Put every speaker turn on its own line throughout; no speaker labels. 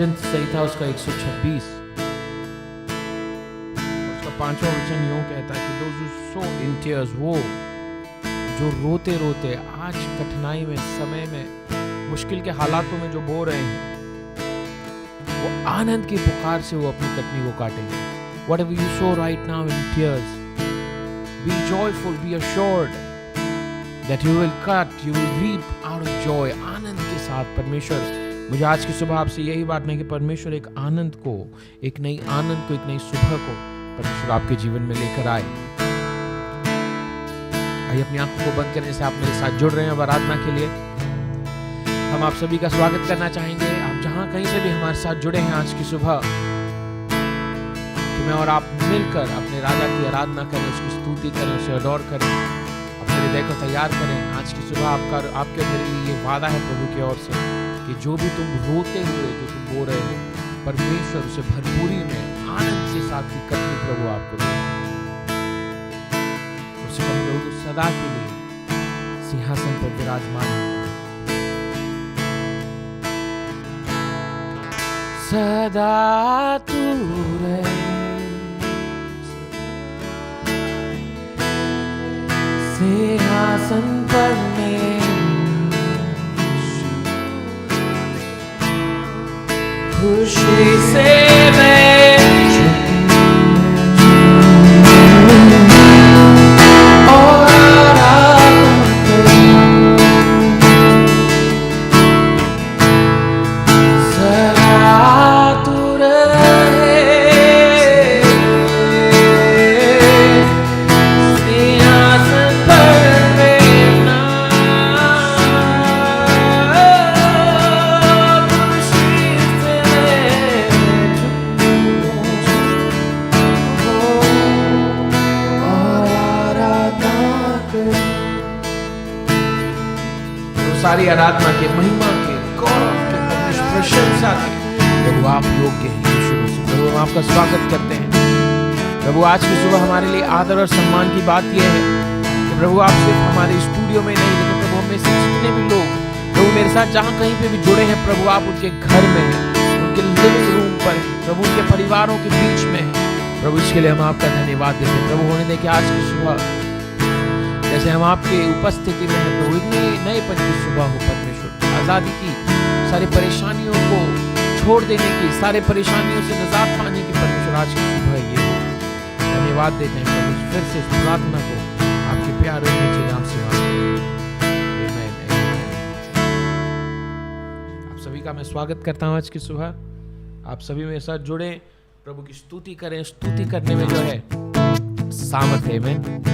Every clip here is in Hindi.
भजन संहिता उसका 126 उसका 5वां वचन यूं कहता है कि those who sow in tears, वो जो रोते रोते आज कठिनाई में, समय में, मुश्किल के हालातों में जो बो रहे हैं, वो आनंद की पुकार से वो अपनी कटनी को काटेंगे। Whatever you sow right now in tears, be joyful, be assured that you will cut, you will reap out of joy। आनंद के साथ परमेश्वर, मुझे आज की सुबह आपसे यही बात नहीं कि परमेश्वर एक आनंद को, एक नई आनंद को, एक नई सुबह को परमेश्वर आपके जीवन में लेकर आए। आइए अपनी आंखों को बंद करने से आप मेरे साथ जुड़ रहे हैं आराधना के लिए। हम आप सभी का स्वागत करना चाहेंगे, आप जहां कहीं से भी हमारे साथ जुड़े हैं आज की सुबह, कि मैं और आप मिलकर अपने राजा की आराधना करें, उसकी स्तुति करें, उसे अडोर करें, अपने हृदय को तैयार करें। आज की सुबह आपके मेरे लिए ये वादा है प्रभु की ओर से कि जो भी तुम रोते हुए जो तुम बो रहे हो, परमेश्वर उसे भरपूरी में आनंद के साथ की कटनी प्रभु आपको देगा। उससे प्रभु सदा के लिए सिंहासन पर विराजमान है। सदा तू रहे सिंहासन पर मेरे, खुशी से मैं सारी आराधना के, महिमा के, गौरव के, प्रशंसा के प्रभु आप योग्य हैं। यीशु मसीह प्रभु हम आपका स्वागत करते हैं। प्रभु आज की सुबह हमारे लिए आदर और सम्मान की बात यह है कि प्रभु आप सिर्फ हमारे स्टूडियो में नहीं, लेकिन प्रभु हमें से जितने भी लोग प्रभु मेरे साथ जहाँ कहीं पे भी जुड़े हैं, प्रभु आप उनके घर में हैं, उनके लिविंग रूम पर हैं, प्रभु उनके परिवारों के बीच में हैं। प्रभु इसके लिए हम आपका धन्यवाद देते हैं। प्रभु होने दे कि आज की सुबह जैसे हम आपके उपस्थिति में हैं प्रभु, इतनी नएपन की सुबह हो परमेश्वर, आज़ादी की, सारी परेशानियों को छोड़ देने की, सारे परेशानियों से निजात पाने की परमेश्वर आज की सुबह ये हो। धन्यवाद देते हैं प्रभु फिर से इस प्रार्थना को आपके प्यारे नीचे नाम से आमीन। आप सभी का मैं स्वागत करता हूँ आज की सुबह। आप सभी मेरे साथ जुड़े, प्रभु की स्तुति करें। स्तुति करने में जो है सामर्थ है। आमीन।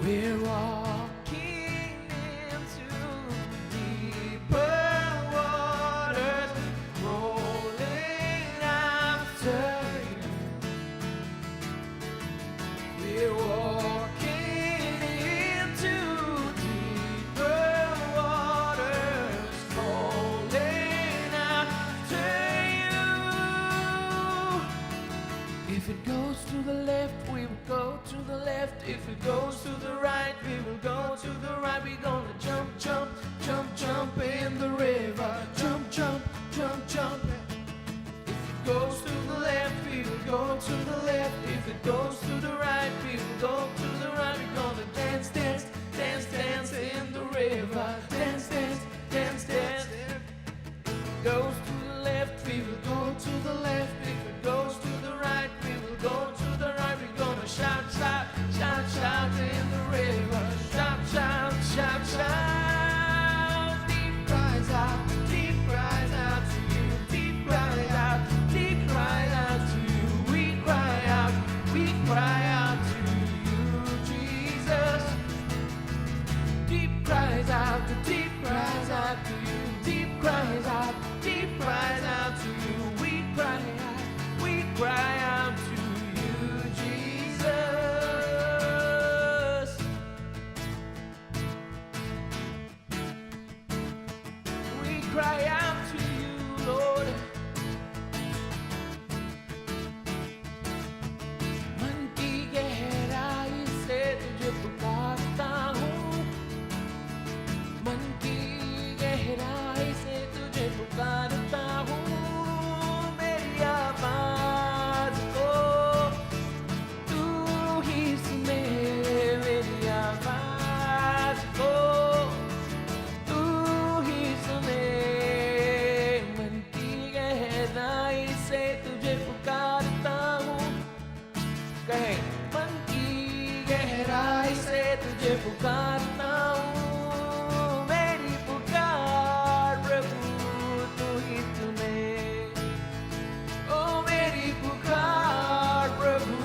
We're walking into deeper waters, rolling after you. We're walking into deeper waters, calling after you. If it goes to the left, we will go to the left. If it goes to the right, we will go to the right. We're gonna jump, jump, jump, jump in the river. Jump, jump, jump, jump. If it goes to the left, we will go to the left. If it goes to the right, we will go to the right. We're gonna dance, dance, dance, dance in the river. Dance, dance, dance, dance. If it goes to the left, we will go to the left. If it goes to the right, we will go to the right. We're gonna shout, shout, shout, shout in the river. Shout, shout, shout, shout. Deep cries out to you. Deep cries out, deep cries out to you. We cry out to you, Jesus. Deep cries out to you. Deep cries out to you. Deep cries out to you. We cry out to you, Jesus. We cry out to you, Lord. मन की गहराई से तुझे पुकारता हूँ. मन की गहराई से तुझे पुकारता हूँ. मेरी आवाज को तू ही सुने. मेरी आवाज को तू ही सुने. मन की गहराई से तुझे पुकारता हूँ. कहे मन की गहराई से तुझे पुकारता हूँ. मेरी पुकार प्रभु तू ही सुने. ओ मेरी पुकार प्रभु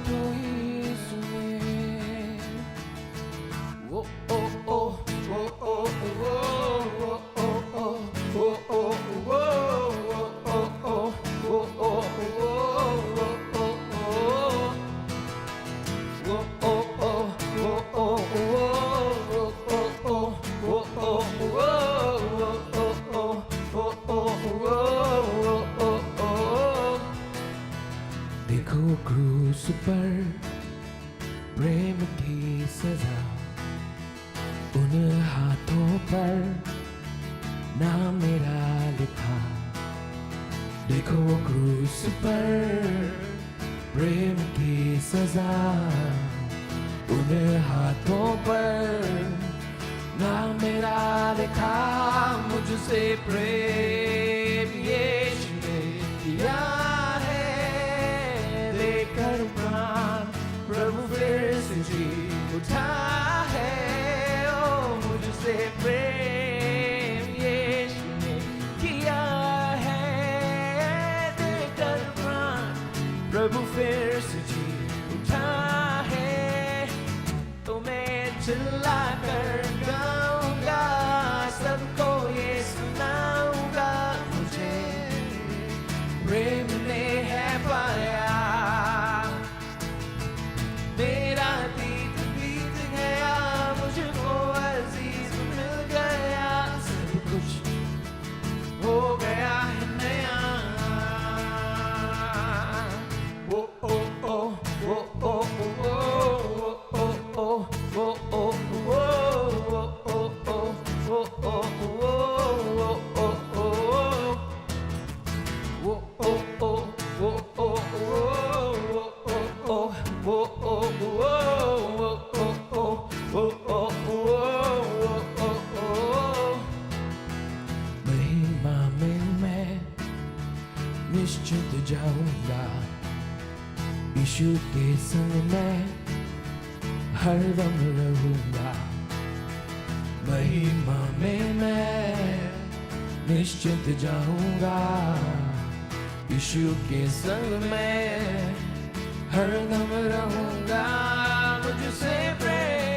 तू ही सुने. ओ ओ ओ ओ ओ ओ ओ ओ ओ ओ ओ ओ ओ देखो क्रूस पर प्रेम की सजा. उन हाथों पर नाम मेरा लिखा. देखो क्रूस पर प्रेम की सजा. उन हाथों पर नाम मेरा लिखा. मुझसे प्रेम यीशु ने किया है. देकर प्राण प्रभु फिर से जी उठा है. ओ मुझसे प्रेम यीशु ने किया है. देकर प्राण प्रभु फिर से जी उठा है. तो मैं चिल्ला कर गाऊंगा, सबको ये सुनाऊंगा. मुझे प्रेम ने है पाया. मेरा बीत बीत गया. मुझको अजीज मिल गया. सब कुछ हो गया है नया. ओ ओ ओ ओ ओ ओ ओ ओ ओ महिमा में मैं निश्चित जाऊंगा. यीशु के संग मैं हरदम रहूंगा. महिमा में मैं निश्चित जाऊंगा. यीशु के संग मैं हरदम रहूंगा. मुझसे प्रेम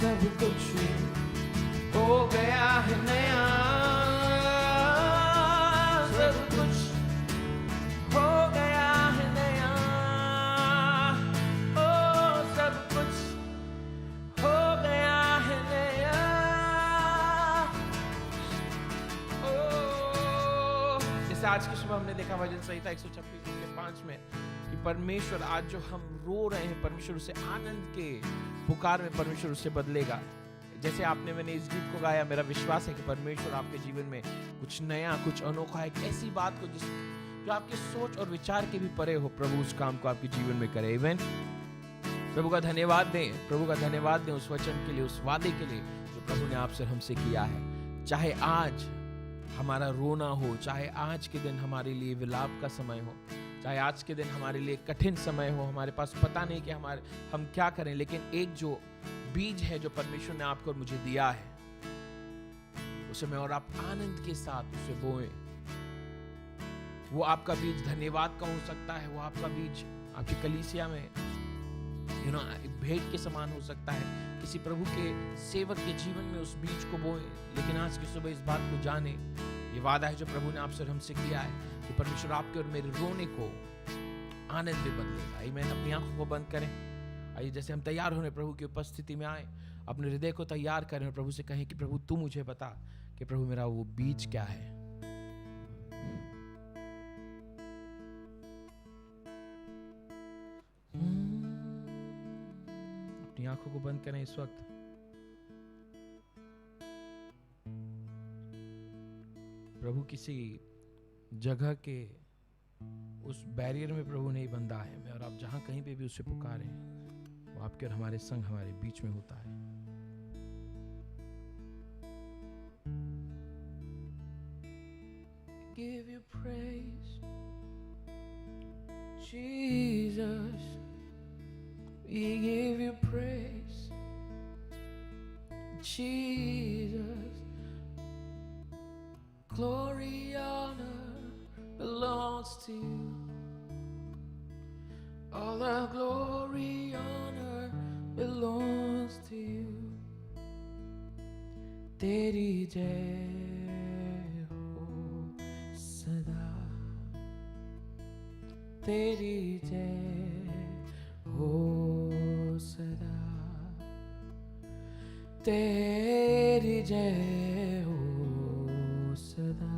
सब कुछ हो गया है नया, सब कुछ हो गया है नया, ओ सब कुछ हो गया है नया, ओ। जैसे आज की सुबह हमने देखा भजन संहिता 126:5 में कि परमेश्वर आज जो हम रो रहे हैं, परमेश्वर उसे आनंद के पुकार में परमेश्वर उसे बदलेगा। जैसे आपने मैंने इस गीत को गाया, मेरा विश्वास है कि परमेश्वर आपके जीवन में कुछ नया, कुछ अनोखा, एक ऐसी बात को जो आपके सोच और विचार के भी परे हो, प्रभु उस काम को आपके जीवन में करे। आमीन। प्रभु का धन्यवाद दें, प्रभु का धन्यवाद दें उस वचन के लिए, उस वादे के लिए जो प्रभु ने आपसे हमसे किया है। चाहे आज हमारा रोना हो, चाहे आज के दिन हमारे लिए विलाप का समय हो, चाहे आज के दिन हमारे लिए कठिन समय हो, हमारे पास पता नहीं कि हम क्या करें, लेकिन एक जो बीज है जो परमेश्वर ने आपको और मुझे दिया है, उसे मैं और आप आनंद के साथ उसे बोएं। वो आपका बीज धन्यवाद का हो सकता है, वो आपका बीज आपकी कलीसिया में भेंट के समान हो सकता है, किसी प्रभु के सेवक के जीवन में उस बीज को बोएं। लेकिन आज की सुबह इस बात को जाने, ये वादा है जो प्रभु ने आपसे और हमसे किया है कि परमेश्वर आपके और मेरे रोने को आनंद में बदलेगा। आमीन। अपनी आंखों को बंद करें। आइए जैसे हम तैयार होने प्रभु की उपस्थिति में आए, अपने हृदय को तैयार करें और प्रभु से कहें कि प्रभु तू मुझे बता कि प्रभु मेरा वो बीज क्या है। अपनी आंखों को बंद करें इस वक्त। प्रभु किसी जगह के उस बैरियर में प्रभु नहीं बंधा है। मैं और आप जहां कहीं पे भी उसे पुकारें, वो आपके और हमारे संग हमारे बीच में होता है। Give you praise, Jesus. We give you praise, Jesus. Glory, honor belongs to you. All the glory, honor belongs to you. तेरी जय हो सदा, तेरी जय हो सदा, तेरी जय हो सदा।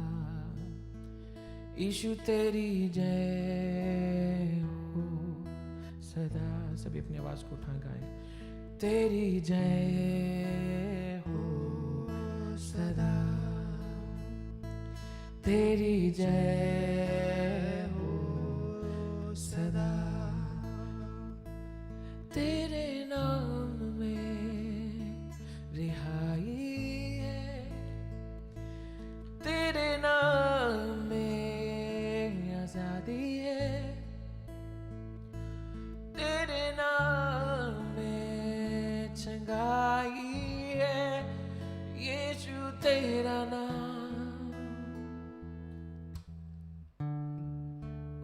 यीशु तेरी जय हो सदा। सभी अपनी आवाज को उठा गाएं। तेरी जय हो सदा, तेरी जय हो सदा। तेरे नाम में रिहाई है, तेरे नाम में आजादी है, तेरे नाम में चंगाई है। यीशु तेरा नाम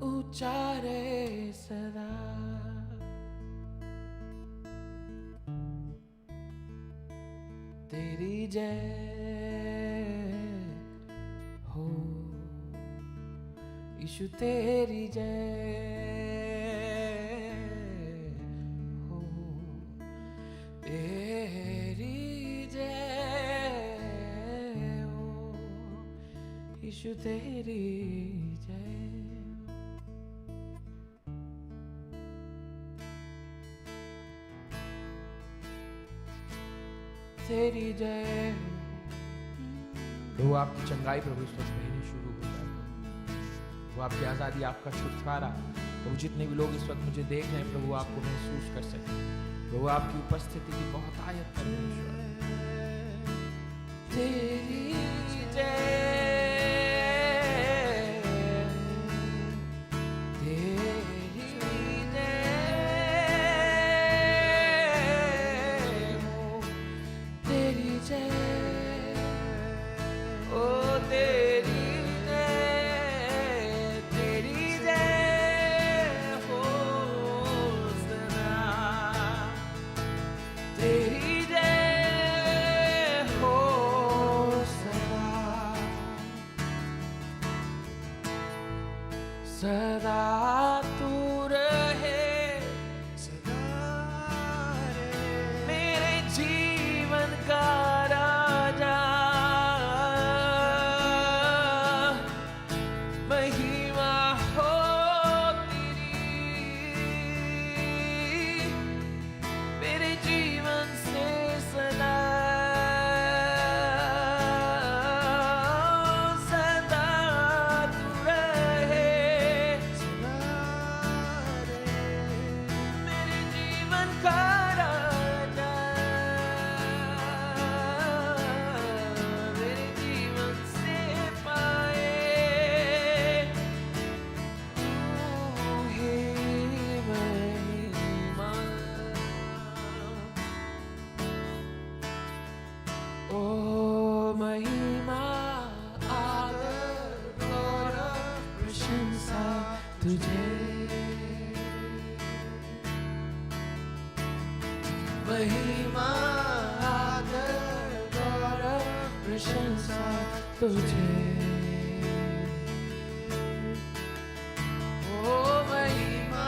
उच्चारे सदा। तेरी जय हो यीशु, तेरी जय हो, तेरी जय हो यीशु, तेरी जय। तेरी जय हो। प्रभु आपकी चंगाई प्रभु इस वक्त कहनी शुरू हो जाए। वो आपकी आजादी, आपका छुटकारा प्रभु, जितने भी लोग इस वक्त मुझे देख रहे हैं प्रभु आपको महसूस कर सके। प्रभु आपकी उपस्थिति की बहुत आयत परमेश्वर। तेरी जय, तेरी जय ओ महिमा आदर गौरव प्रशंसा तुझे, महिमा आदर गौरव प्रशंसा तुझे, ओ महिमा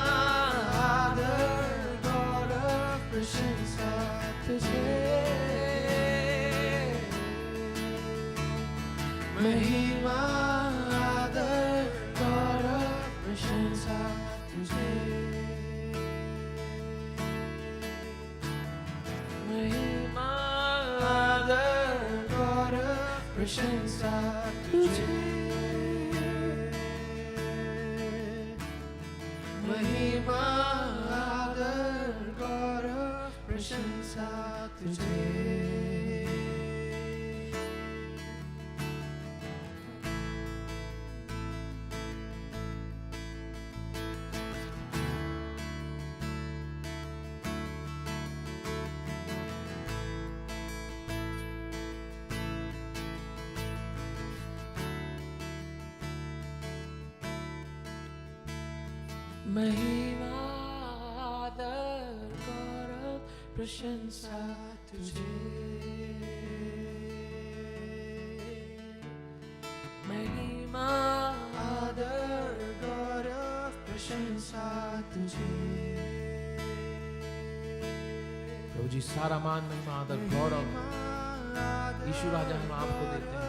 आदर गौरव प्रशंसा तुझे, महिमा आदर गौरव प्रशंसा तुझे, महिमा आदर गौरव प्रशंसा तुझे, महिमा आदर गौरव प्रशंसा तुझे। महिमा आदर गौरव प्रशंसा तुझे, महिमा आदर गौरव प्रशंसा तुझे। प्रभु जी सारा मान महिमा आदर गौरव यीशु राजा हम आपको देते हैं।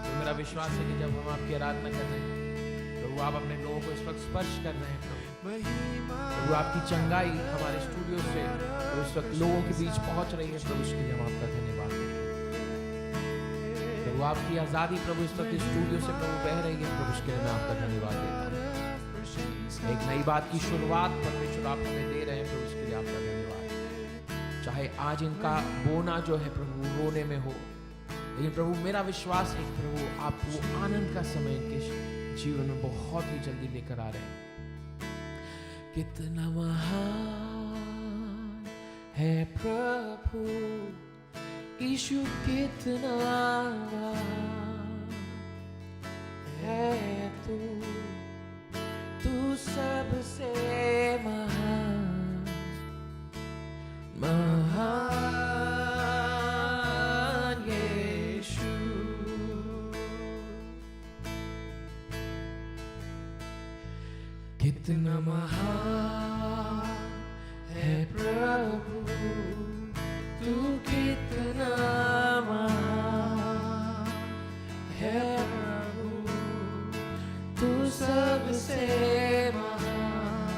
तो मेरा विश्वास है कि जब हम आपकी आराधना कर रहे हैं प्रभु आप अपने लोगों को इस वक्त स्पर्श कर रहे हैं। प्रभु आपकी चंगाई हमारे स्टूडियो से तो इस वक्त लोगों के बीच पहुंच रही है। प्रभु उसके लिए हम आपका धन्यवाद देते हैं। प्रभु आपकी आजादी प्रभु इस वक्त स्टूडियो से प्रभु बह रही है। प्रभु उसके लिए मैं आपका धन्यवाद देता हूँ। एक नई बात की शुरुआत परमेश्वर आप हमें दे रहे हैं। प्रभु उसके लिए आपका धन्यवाद। चाहे आज इनका बोना जो है प्रभु रोने में हो, लेकिन प्रभु मेरा विश्वास है कि प्रभु आप वो आनंद का समय इनके जीवन में बहुत ही जल्दी लेकर आ रहे हैं। कितना महान है प्रभु यीशु, कितना है तू, तू सबसे महान, महान यीशु। कितना महान है प्रभु, तू कितना महान है प्रभु, तू सबसे महान,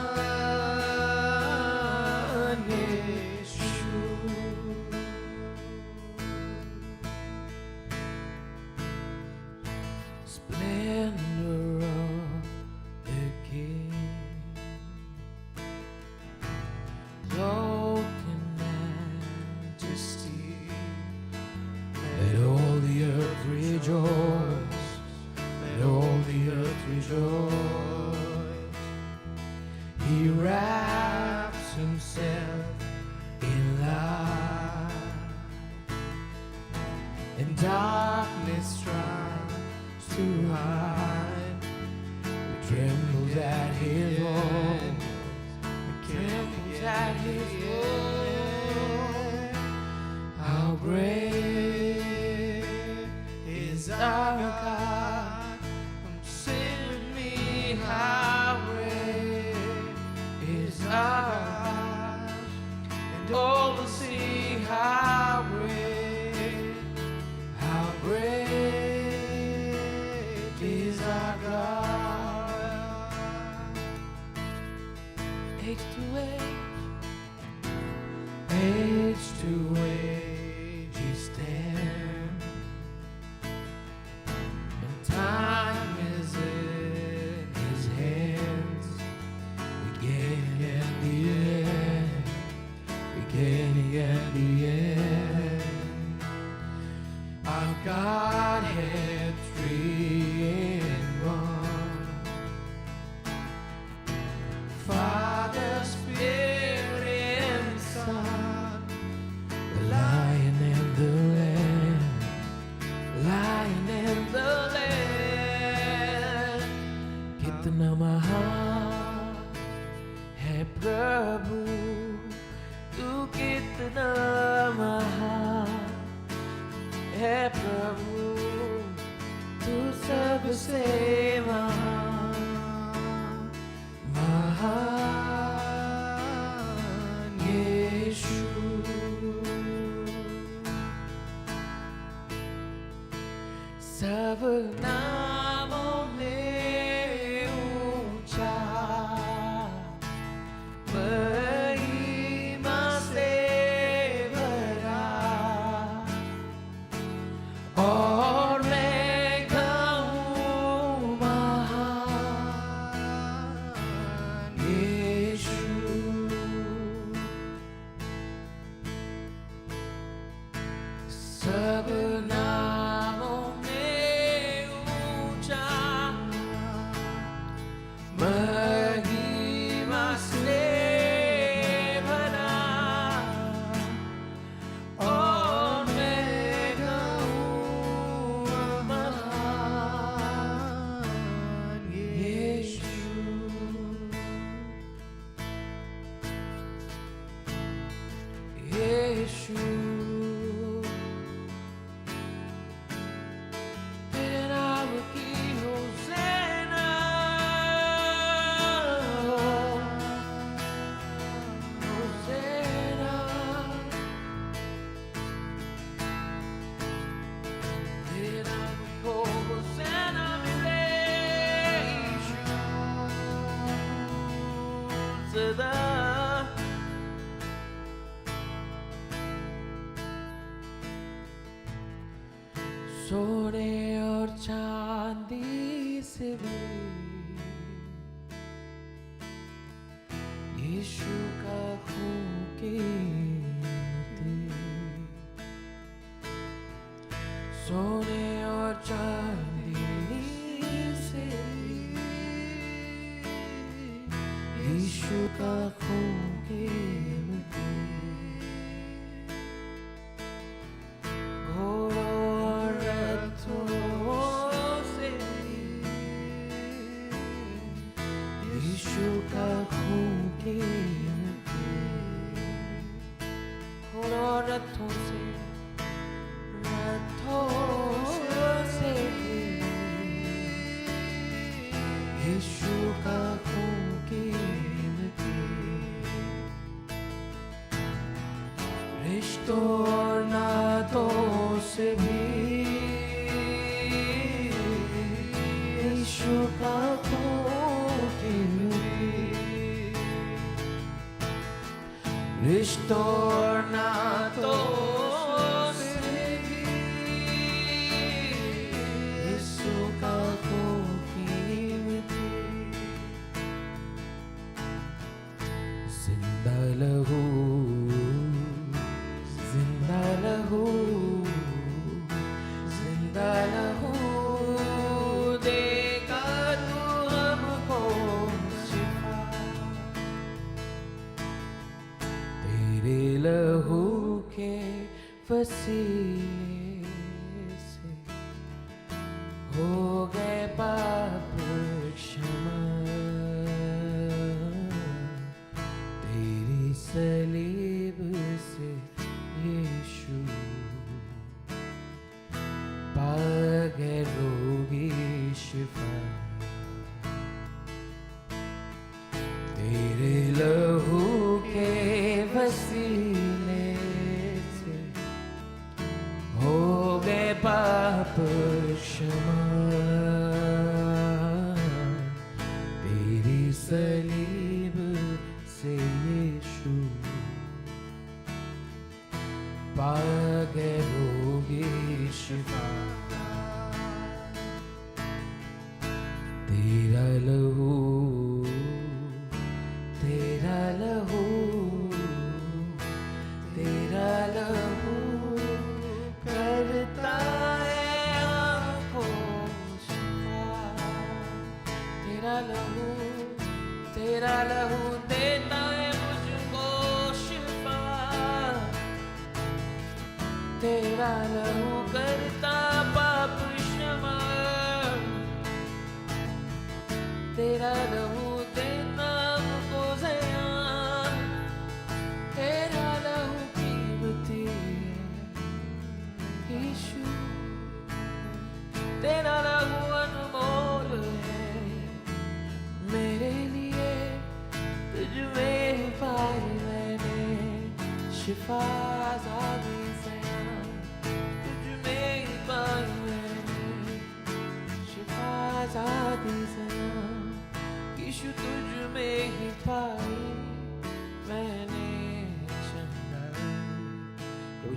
महान यीशु। Splendor of the King, clothed in majesty, let all the earth rejoice, let all the earth rejoice. He wraps himself in light, and darkness tries to hide. We trembles at his voice, we trembles at his voice. How great is our God? Come sing with me. How great is our God? And all will see how great, how great is our God. Age to age He stands, and time is in His hands. Beginning and the end, beginning and the end. Our Godhead three in one, Father, Spirit, and Son. सब नामों में ऊंचा, महिमा से भरा, और मैं गाऊं महान यीशु। सब नामों में ऊंचा, महिमा से भरा, और मैं गाऊं महान यीशु। यीशु सोने और चांदी से भी यीशु का खून कीमती। सोने और चांदी से यीशु का खून कीमती। यीशु का खून कीमती, और रथों से यीशु का खून कीमती। रिश्तों और नातों से भी यीशु का खून कीमती। रिश्तों और नातों से भी यीशु का खून कीमती। जिंदा लहू, जिंदा लहू, जिंदा लहू देगा तू हमको शिफा। तेरे लहू के वसीले से हो गए पाप क्षमा। तेरी सलीब से यीशु पा गए रोगी शिफा। तेरे लहू के वसीले से हो गए पाप क्षमा। तेरी सलीब से यीशु पा गए रोगी शिफा। तेरा लहू, तेरा लहू, तेरा लहू करता है हमको शिफा। तेरा लहू, तेरा लहू देता है मुझको शिफा। तेरा लहू करता पाप क्षमा। तेरा लहू देता हमको ज़यान। तेरा लहू कीमती यीशु। तेरा लहू अनमोल है मेरे लिए। तुझ में पाई मैंने शिफा आज़ादी से। तुझ में पाई मैंने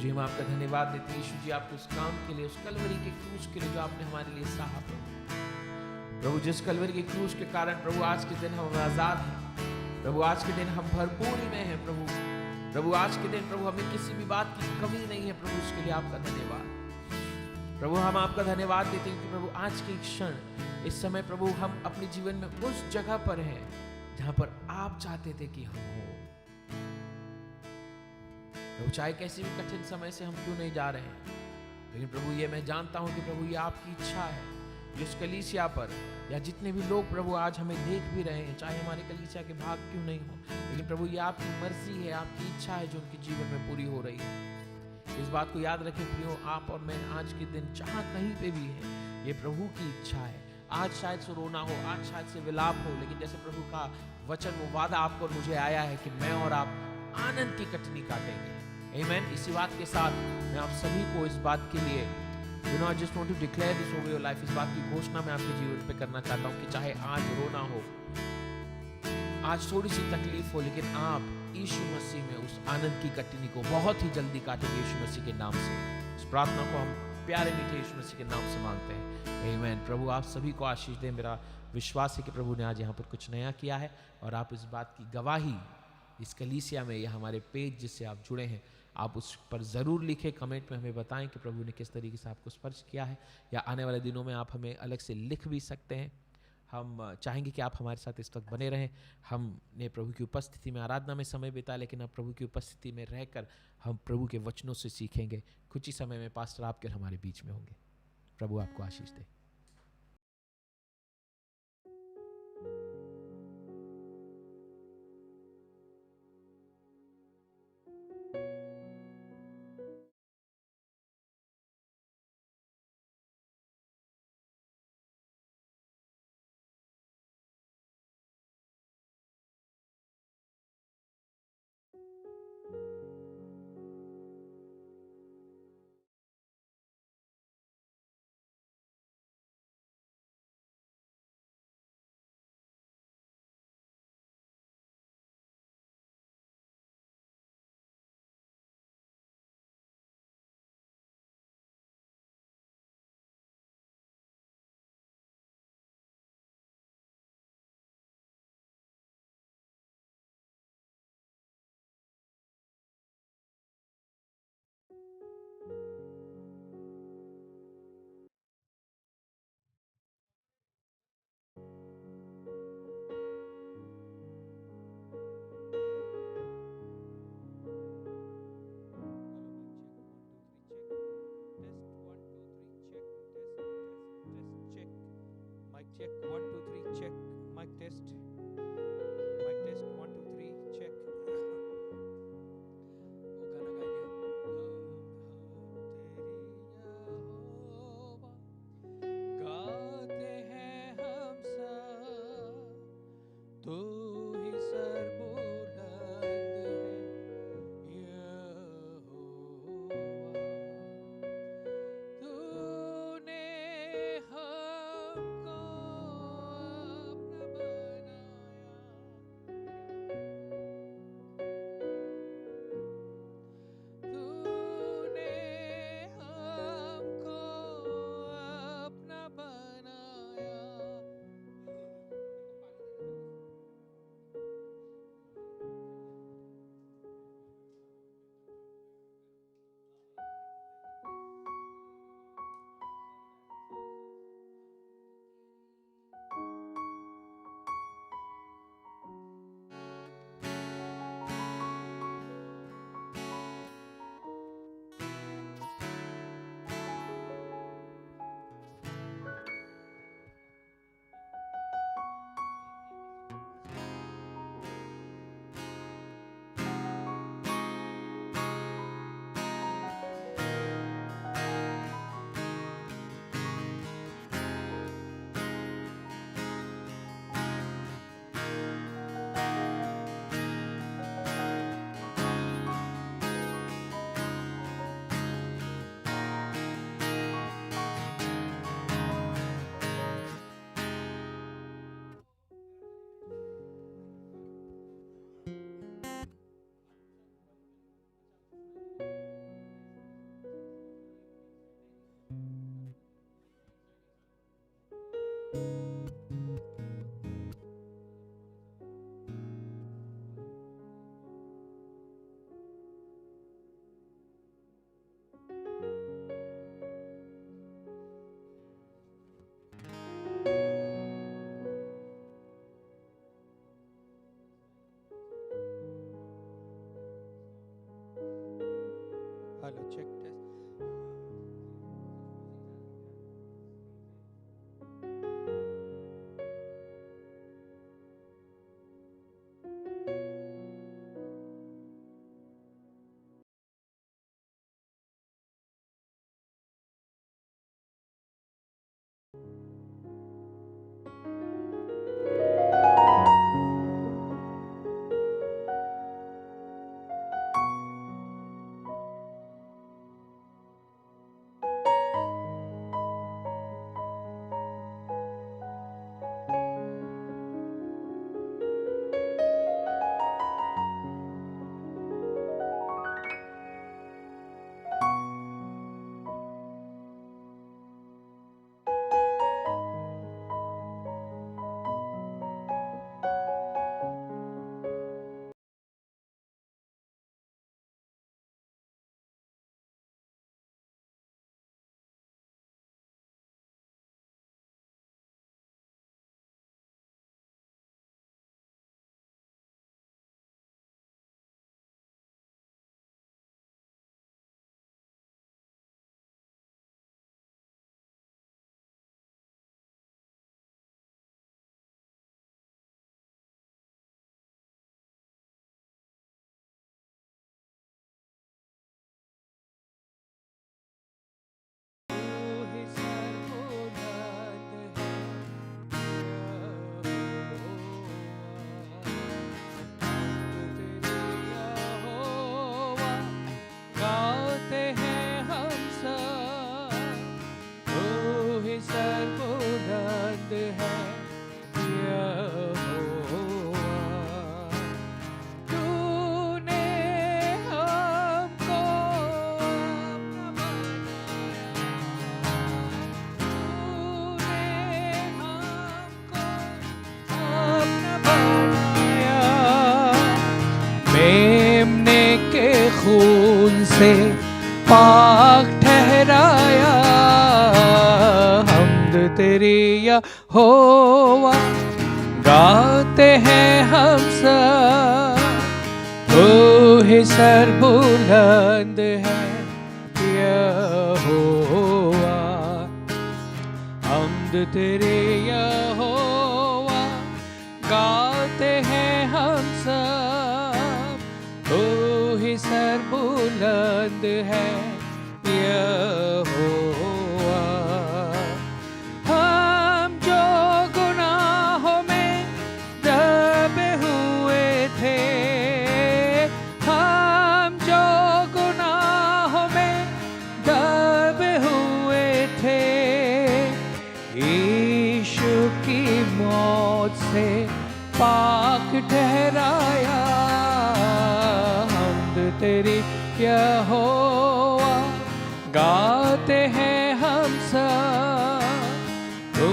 जी हम आपका धन्यवाद देते हैं यीशु जी, आपके उस काम के लिए, उस कलवरी के क्रूस के लिए जो आपने हमारे लिए सहा प्रभु। जिस कलवरी के क्रूस के कारण प्रभु आज के दिन हम आजाद हैं प्रभु, आज के दिन हम भरपूरी में हैं प्रभु आज के दिन प्रभु हमें किसी भी बात की कमी नहीं है प्रभु, उसके लिए आपका धन्यवाद प्रभु। हम आपका धन्यवाद देते हैं कि प्रभु आज के क्षण, इस समय प्रभु हम अपने जीवन में उस जगह पर हैं जहां पर आप चाहते थे कि हम हो प्रभु। चाहे कैसी भी कठिन समय से हम क्यों नहीं जा रहे हैं, लेकिन प्रभु ये मैं जानता हूं कि प्रभु ये आपकी इच्छा है। जिस कलीसिया पर या जितने भी लोग प्रभु आज हमें देख भी रहे हैं, चाहे हमारे कलीसिया के भाग क्यों नहीं हो, लेकिन प्रभु ये आपकी मर्जी है, आपकी इच्छा है जो उनके जीवन में पूरी हो रही है। इस बात को याद रखें प्रियो, आप और मैं आज के दिन जहां कहीं पे भी है, ये प्रभु की इच्छा है। आज शायद से रोना हो, आज शायद से विलाप हो, लेकिन जैसे प्रभु का वचन, वो वादा आपको और मुझे आया है कि मैं और आप आनंद की कटनी काटेंगे। आमीन। इसी बात के साथ मैं आप सभी को इस बात के लिए I just want to declare this over your life, इस बात की घोषणा मैं आपके जीवन पे करना चाहता हूँ कि चाहे आज रोना हो, आज थोड़ी सी तकलीफ हो, लेकिन आप यीशु मसीह में उस आनंद की कटनी को बहुत ही जल्दी काटेंगे यीशु मसीह के नाम से। इस प्रार्थना को हम प्यारे मीठे यीशु मसीह के नाम से मांगते हैं। आमीन। प्रभु आप सभी को आशीष दें। मेरा विश्वास है कि प्रभु ने आज यहाँ पर कुछ नया किया है और आप इस बात की गवाही इस कलीसिया में या हमारे पेज जिससे आप जुड़े हैं, आप उस पर ज़रूर लिखें, कमेंट में हमें बताएं कि प्रभु ने किस तरीके से आपको स्पर्श किया है, या आने वाले दिनों में आप हमें अलग से लिख भी सकते हैं। हम चाहेंगे कि आप हमारे साथ इस वक्त बने रहें। हमने प्रभु की उपस्थिति में आराधना में समय बिताया, लेकिन अब प्रभु की उपस्थिति में रहकर हम प्रभु के वचनों से सीखेंगे। कुछ ही समय में पास्टर आपके हमारे बीच में होंगे। प्रभु आपको आशीष दे।
खून से पाक ठहराया। हमद तेरी यहोवा गाते हैं हम सब, तू ही सरबुलंद है यहोवा। हमद तेरी यहोवा गाते हैं हम सब, तू ही सरबुलंद है यहोवा। हम जो गुनाहों में दबे हुए थे, हम जो गुनाहों में दबे हुए थे, यीशु की मौत से पाक ठहराया। हमद तेरी यहोवा गाते हैं हम सब, तू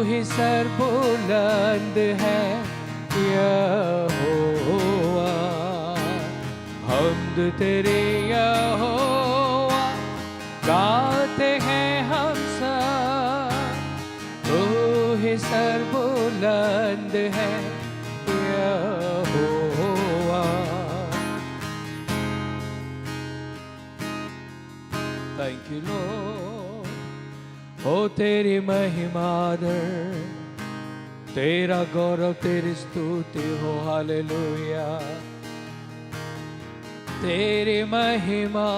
ही सरबुलंद है यहोवा। हमद तेरी यहोवा गाते हैं हम सब, तू ही सरबुलंद है यहोवा। Thank you Lord. हो तेरी महिमा दर, तेरा गौरव तेरी स्तुति हो, हालेलुया। तेरी महिमा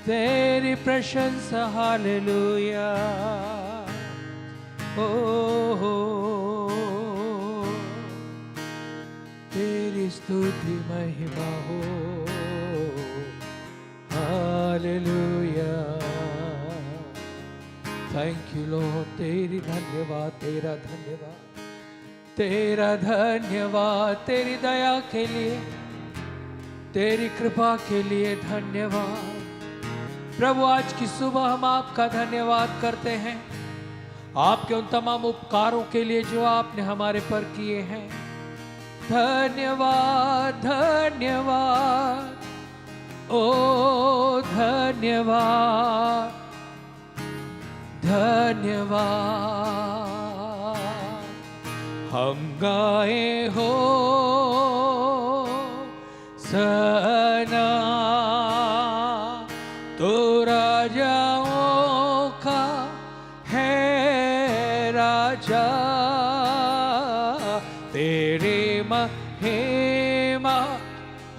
तेरी प्रशंसा, हालेलुया। ओ तेरी स्तुति महिमा हो, हालेलुया। Thank you Lord. तेरी धन्यवाद, तेरा धन्यवाद, तेरा धन्यवाद। तेरी दया के लिए, तेरी कृपा के लिए धन्यवाद प्रभु। आज की सुबह हम आपका धन्यवाद करते हैं, आपके उन तमाम उपकारों के लिए जो आपने हमारे पर किए हैं। धन्यवाद, धन्यवाद, ओ धन्यवाद, धन्यवाद। हम गाए हो सना, तो राजाओं का है राजा। तेरे महिमा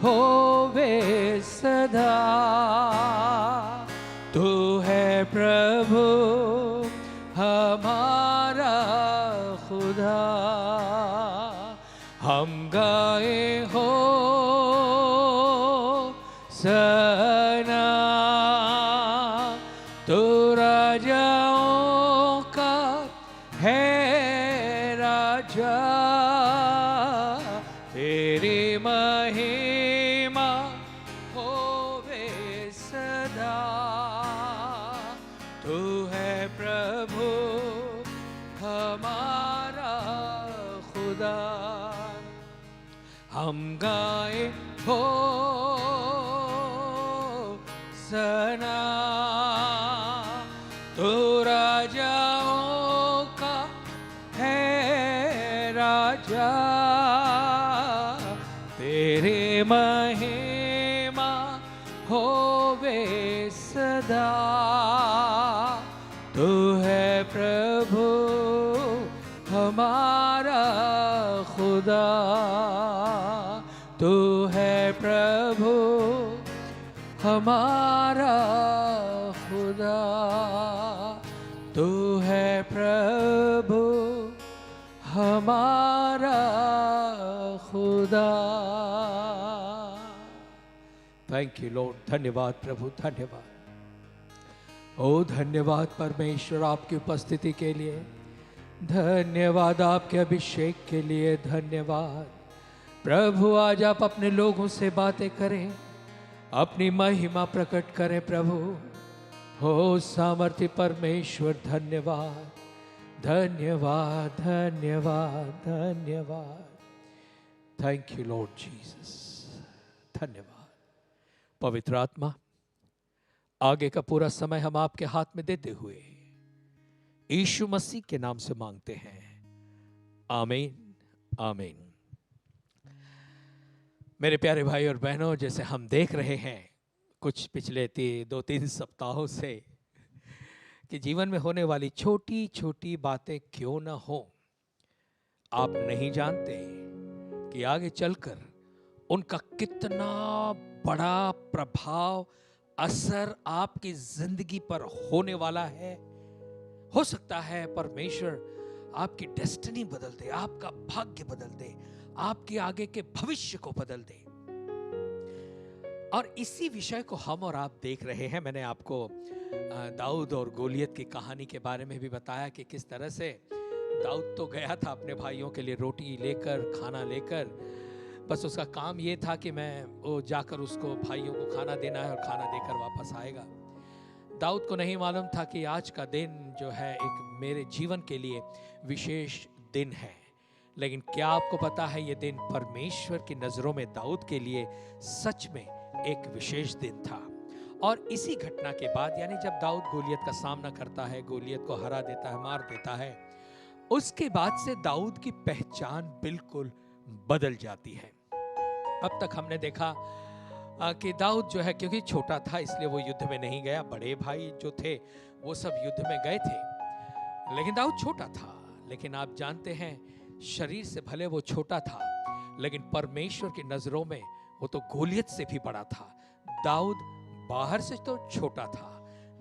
होवे सदा, तू है प्रभु हमारा खुदा। हम गाए हो सना, तो राजाओं का है राजा। तेरी महिमा होवे सदा, तू है प्रभु हमारा खुदा। हम गाए हो सना, तो राजाओं का है राजा। तेरे महिमा होवे सदा, तू है प्रभु हमारा खुदा। तू है प्रभु हमारा खुदा, तू है प्रभु हमारा खुदा। Thank you Lord. धन्यवाद प्रभु, धन्यवाद। ओ धन्यवाद परमेश्वर आपकी उपस्थिति के लिए, धन्यवाद आपके अभिषेक के लिए, धन्यवाद प्रभु। आज आप अपने लोगों से बातें करें, अपनी महिमा प्रकट करें प्रभु। हो सामर्थ्य परमेश्वर, धन्यवाद, धन्यवाद, धन्यवाद, धन्यवाद। थैंक यू लॉर्ड जीसस, धन्यवाद। पवित्र आत्मा, आगे का पूरा समय हम आपके हाथ में देते हुए यीशु मसीह के नाम से मांगते हैं, आमीन आमीन। मेरे प्यारे भाई और बहनों, जैसे हम देख रहे हैं कुछ पिछले 2-3 सप्ताहों से कि जीवन में होने वाली छोटी छोटी बातें क्यों ना हो, आप नहीं जानते कि आगे चलकर उनका कितना बड़ा प्रभाव, असर आपकी जिंदगी पर होने वाला है। हो सकता है परमेश्वर आपकी डेस्टिनी बदल दे, आपका भाग्य बदल दे, आपके आगे के भविष्य को बदल दे। और इसी विषय को हम और आप देख रहे हैं। मैंने आपको दाऊद और गोलियत की कहानी के बारे में भी बताया कि किस तरह से दाऊद तो गया था अपने भाइयों के लिए रोटी लेकर, खाना लेकर, बस उसका काम ये था कि मैं वो जाकर उसको भाइयों को खाना देना है और खाना देकर वापस आएगा। दाऊद को नहीं मालूम था कि आज का दिन जो है एक मेरे जीवन के लिए विशेष दिन है। लेकिन क्या आपको पता है, ये दिन परमेश्वर की नजरों में दाऊद के लिए सच में एक विशेष दिन था। और इसी घटना के बाद, यानी जब दाऊद गोलियत का सामना करता है, गोलियत को हरा देता है, मार देता है, उसके बाद से दाऊद की पहचान बिल्कुल बदल जाती है। अब तक हमने देखा कि दाऊद जो है, क्योंकि छोटा था इसलिए वो युद्ध में नहीं गया, बड़े भाई जो थे वो सब युद्ध में गए थे, लेकिन दाऊद छोटा था। लेकिन आप जानते हैं, शरीर से भले वो छोटा था, लेकिन परमेश्वर की नजरों में वो तो गोलियत से भी बड़ा था। दाऊद बाहर से तो छोटा था,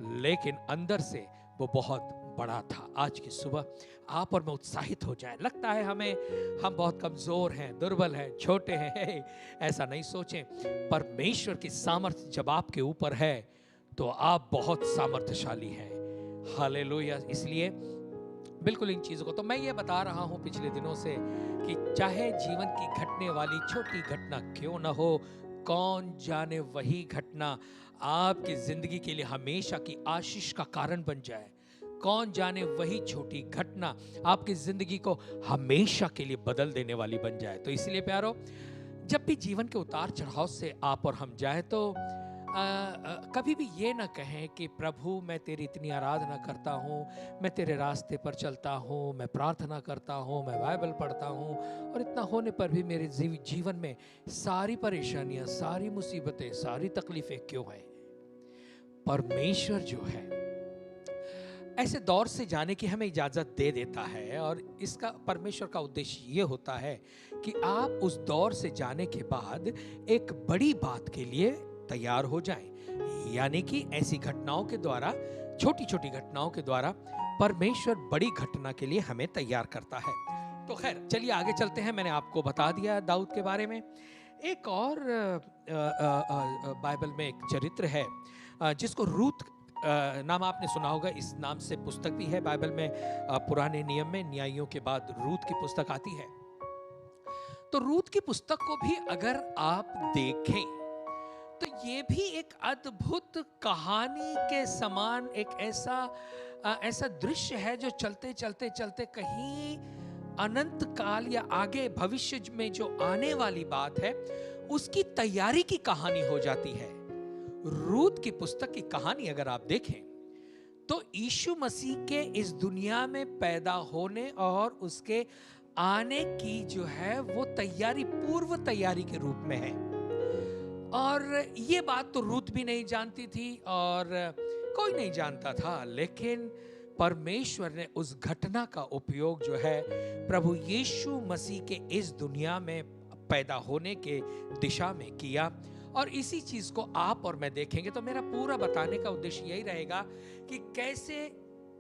लेकिन अंदर से वो बहुत बड़ा था। आज की सुबह आप और मैं उत्साहित हो जाएं। लगता है हमें हम बहुत कमजोर हैं, दुर्बल हैं, छोटे हैं, ऐसा नहीं सोचें। परमेश्वर की सामर्थ्य जब आपके ऊपर है तो आप बहुत सामर्थ्यशाली हैं। हालेलुया। इसलिए बिल्कुल इन चीज़ों को तो मैं ये बता रहा हूँ पिछले दिनों से कि चाहे जीवन की घटने वाली छोटी घटना क्यों ना हो, कौन जाने वही घटना आपकी जिंदगी के लिए हमेशा की आशीष का कारण बन जाए। कौन जाने वही छोटी घटना आपकी जिंदगी को हमेशा के लिए बदल देने वाली बन जाए। तो इसलिए प्यारो, जब भी जीवन के उतार चढ़ाव से आप और हम जाए तो कभी भी ये ना कहें कि प्रभु मैं तेरी इतनी आराधना करता हूँ, मैं तेरे रास्ते पर चलता हूँ, मैं प्रार्थना करता हूँ, मैं बाइबल पढ़ता हूँ, और इतना होने पर भी मेरे जीवन में सारी परेशानियाँ, सारी मुसीबतें, सारी तकलीफें क्यों हैं। परमेश्वर जो है ऐसे दौर से जाने की हमें इजाजत दे देता है, और इसका परमेश्वर का उद्देश्य ये होता है कि आप उस दौर से जाने के बाद एक बड़ी बात के लिए तैयार हो जाएं। यानी कि ऐसी घटनाओं के द्वारा, छोटी छोटी घटनाओं के द्वारा परमेश्वर बड़ी घटना के लिए हमें तैयार करता है। तो खैर चलिए आगे चलते हैं। मैंने आपको बता दिया दाऊद के बारे में। एक और बाइबल में एक चरित्र है जिसको रूत नाम आपने सुना होगा। इस नाम से पुस्तक भी है बाइबल में। पुराने नियम में न्यायियों के बाद रूत की पुस्तक आती है। तो रूत की पुस्तक को भी अगर आप देखें तो ये भी एक अद्भुत कहानी के समान एक ऐसा दृश्य है जो चलते चलते चलते कहीं अनंत काल या आगे भविष्य में जो आने वाली बात है उसकी तैयारी की कहानी हो जाती है। रूत की पुस्तक की कहानी अगर आप देखें तो यीशु मसीह के इस दुनिया में पैदा होने और उसके आने की जो है वो तैयारी, पूर्व तैयारी के रूप में है। और ये बात तो रूत भी नहीं जानती थी और कोई नहीं जानता था, लेकिन परमेश्वर ने उस घटना का उपयोग जो है प्रभु यीशु मसीह के इस दुनिया में पैदा होने के दिशा में किया। और इसी चीज को आप और मैं देखेंगे। तो मेरा पूरा बताने का उद्देश्य यही रहेगा कि कैसे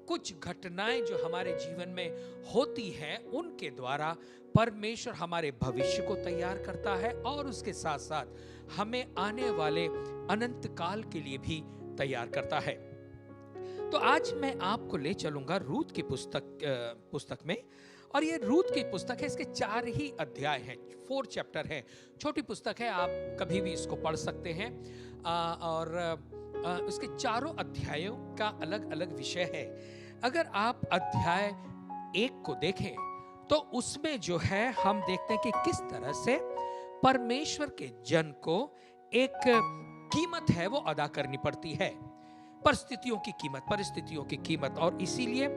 कुछ घटनाएं जो हमारे जीवन में होती हैं उनके द्वारा परमेश्वर हमारे भविष्य को तैयार करता है और उसके साथ साथ हमें आने वाले अनंत काल के लिए भी तैयार करता है। तो आज मैं आपको ले चलूंगा रूत की पुस्तक में। और ये रूत की पुस्तक है, इसके 4 ही अध्याय हैं, 4 चैप्टर है। छोटी पुस्तक है, आप कभी भी इसको पढ़ सकते हैं। और इसके चारों अध्यायों का अलग अलग विषय है। अगर आप अध्याय 1 को देखें तो उसमें जो है हम देखते हैं कि किस तरह से परमेश्वर के जन को एक कीमत है वो अदा करनी पड़ती है, परिस्थितियों की कीमत। और इसीलिए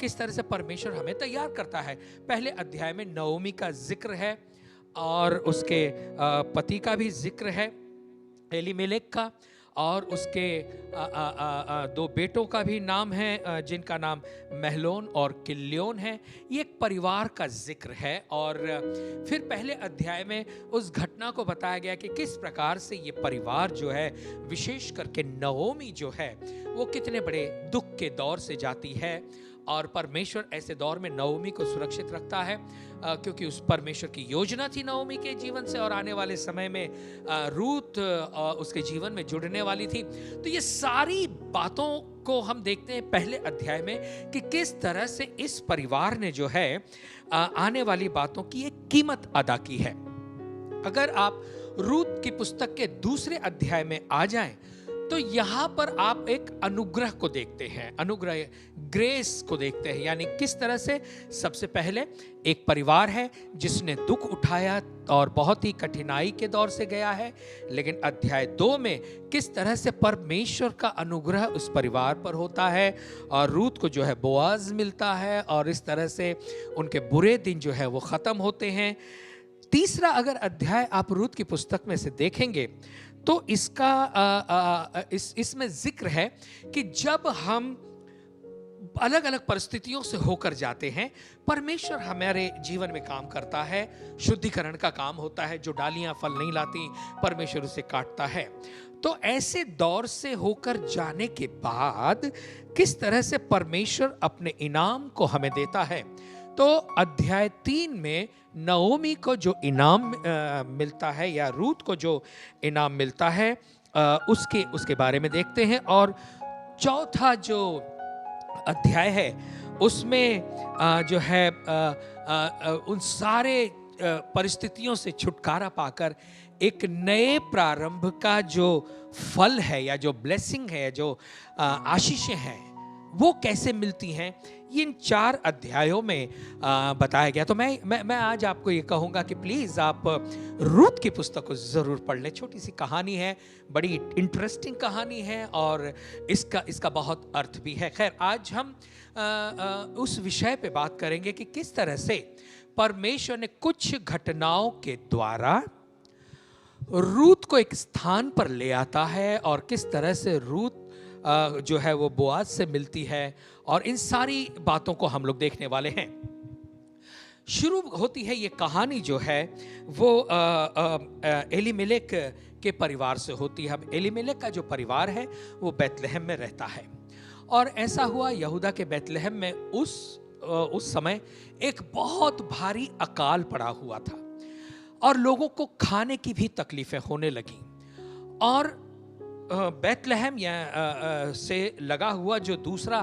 किस तरह से परमेश्वर हमें तैयार करता है। पहले अध्याय में नओमी का जिक्र है और उसके पति का भी जिक्र है, एलीमेलेक का, और उसके दो बेटों का भी नाम है जिनका नाम महलोन और किल्योन है। ये एक परिवार का जिक्र है। और फिर पहले अध्याय में उस घटना को बताया गया कि किस प्रकार से ये परिवार जो है, विशेष करके नओमी जो है, वो कितने बड़े दुख के दौर से जाती है। और परमेश्वर ऐसे दौर में नओमी को सुरक्षित रखता है क्योंकि उस परमेश्वर की योजना थी नओमी के जीवन से, और आने वाले समय में रूत उसके जीवन में जुड़ने वाली थी। तो ये सारी बातों को हम देखते हैं पहले अध्याय में कि किस तरह से इस परिवार ने जो है आने वाली बातों की एक कीमत अदा की है। अगर आप रूत की पुस्तक के दूसरे अध्याय में आ जाएं तो यहां पर आप एक अनुग्रह को देखते हैं, अनुग्रह, ग्रेस को देखते हैं। यानी किस तरह से सबसे पहले एक परिवार है जिसने दुख उठाया और बहुत ही कठिनाई के दौर से गया है, लेकिन अध्याय 2 में किस तरह से परमेश्वर का अनुग्रह उस परिवार पर होता है और रूत को जो है बोआज मिलता है और इस तरह से उनके बुरे दिन जो है वो खत्म होते हैं। तीसरा अगर अध्याय आप रूत की पुस्तक में से देखेंगे तो इसका इसमें जिक्र है कि जब हम अलग अलग परिस्थितियों से होकर जाते हैं, परमेश्वर हमारे जीवन में काम करता है, शुद्धिकरण का काम होता है। जो डालियां फल नहीं लाती, परमेश्वर उसे काटता है। तो ऐसे दौर से होकर जाने के बाद किस तरह से परमेश्वर अपने इनाम को हमें देता है। तो अध्याय 3 में नओमी को जो इनाम मिलता है या रूत को जो इनाम मिलता है उसके बारे में देखते हैं। और चौथा जो अध्याय है उसमें जो है उन सारे परिस्थितियों से छुटकारा पाकर एक नए प्रारंभ का जो फल है या जो ब्लेसिंग है, जो आशीषें हैं, वो कैसे मिलती हैं, ये इन 4 अध्यायों में बताया गया। तो मैं आज आपको ये कहूँगा कि प्लीज़ आप रूत की पुस्तक को ज़रूर पढ़ लें। छोटी सी कहानी है, बड़ी इंटरेस्टिंग कहानी है और इसका बहुत अर्थ भी है। खैर, आज हम उस विषय पे बात करेंगे कि किस तरह से परमेश्वर ने कुछ घटनाओं के द्वारा रूत को एक स्थान पर ले आता है और किस तरह से रूत जो है वो बोआज से मिलती है, और इन सारी बातों को हम लोग देखने वाले हैं। शुरू होती है ये कहानी जो है वो एलीमेलेक के परिवार से होती है। अब एलीमेलेक का जो परिवार है वो बैतलहम में रहता है, और ऐसा हुआ यहूदा के बैतलहम में उस समय एक बहुत भारी अकाल पड़ा हुआ था और लोगों को खाने की भी तकलीफें होने लगी। और बैतलहम से लगा हुआ जो दूसरा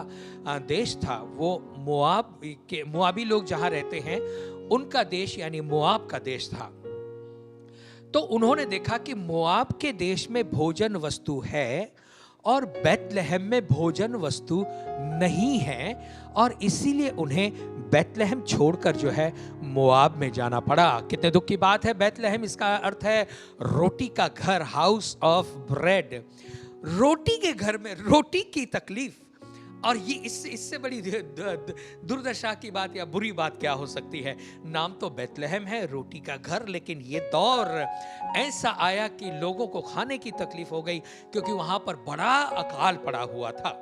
देश था वो मोआबी लोग जहां रहते हैं उनका देश यानी मोआब का देश था। तो उन्होंने देखा कि मोआब के देश में भोजन वस्तु है और बैतलहम में भोजन वस्तु नहीं है, और इसीलिए उन्हें बैतलहम छोड़कर जो है मोआब में जाना पड़ा। कितने दुख की बात है। बैतलहम इसका अर्थ है रोटी का घर, हाउस ऑफ ब्रेड। रोटी के घर में रोटी की तकलीफ, और ये इससे बड़ी दुर्दशा की बात या बुरी बात क्या हो सकती है। नाम तो बैतलहम है, रोटी का घर, लेकिन ये दौर ऐसा आया कि लोगों को खाने की तकलीफ हो गई क्योंकि वहां पर बड़ा अकाल पड़ा हुआ था।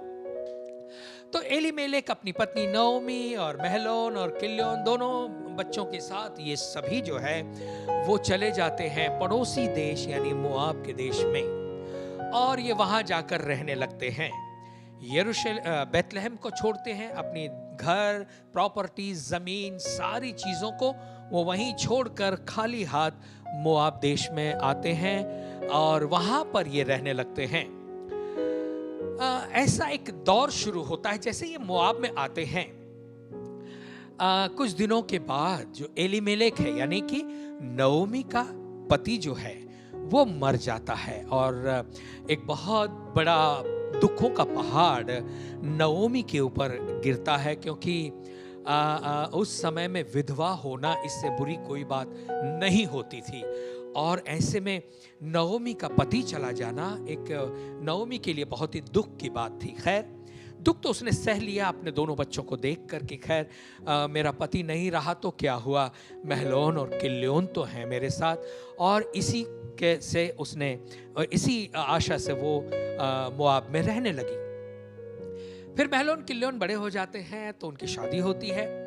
तो एलीमेलेक अपनी पत्नी नओमी और महलोन और किल्योन दोनों बच्चों के साथ ये सभी जो है वो चले जाते हैं पड़ोसी देश यानी मोआब के देश में, और ये वहां जाकर रहने लगते हैं। बैतलहम को छोड़ते हैं, अपनी घर, प्रॉपर्टीज, जमीन, सारी चीजों को वो वहीं छोड़कर खाली हाथ मोआब देश में आते हैं और वहां पर ये रहने लगते हैं। ऐसा एक दौर शुरू होता है। जैसे ये मोआब में आते हैं, कुछ दिनों के बाद जो एलीमेलेक है यानी कि नओमी का पति जो है वो मर जाता है, और एक बहुत बड़ा दुखों का पहाड़ नओमी के ऊपर गिरता है, क्योंकि उस समय में विधवा होना इससे बुरी कोई बात नहीं होती थी। और ऐसे में नओमी का पति चला जाना एक नओमी के लिए बहुत ही दुख की बात थी। खैर, दुख तो उसने सह लिया अपने दोनों बच्चों को देख कर कि खैर मेरा पति नहीं रहा तो क्या हुआ, महलोन और किल्योन तो हैं मेरे साथ, और इसी के से उसने इसी आशा से वो मोआब में रहने लगी। फिर महलोन किल्योन बड़े हो जाते हैं तो उनकी शादी होती है।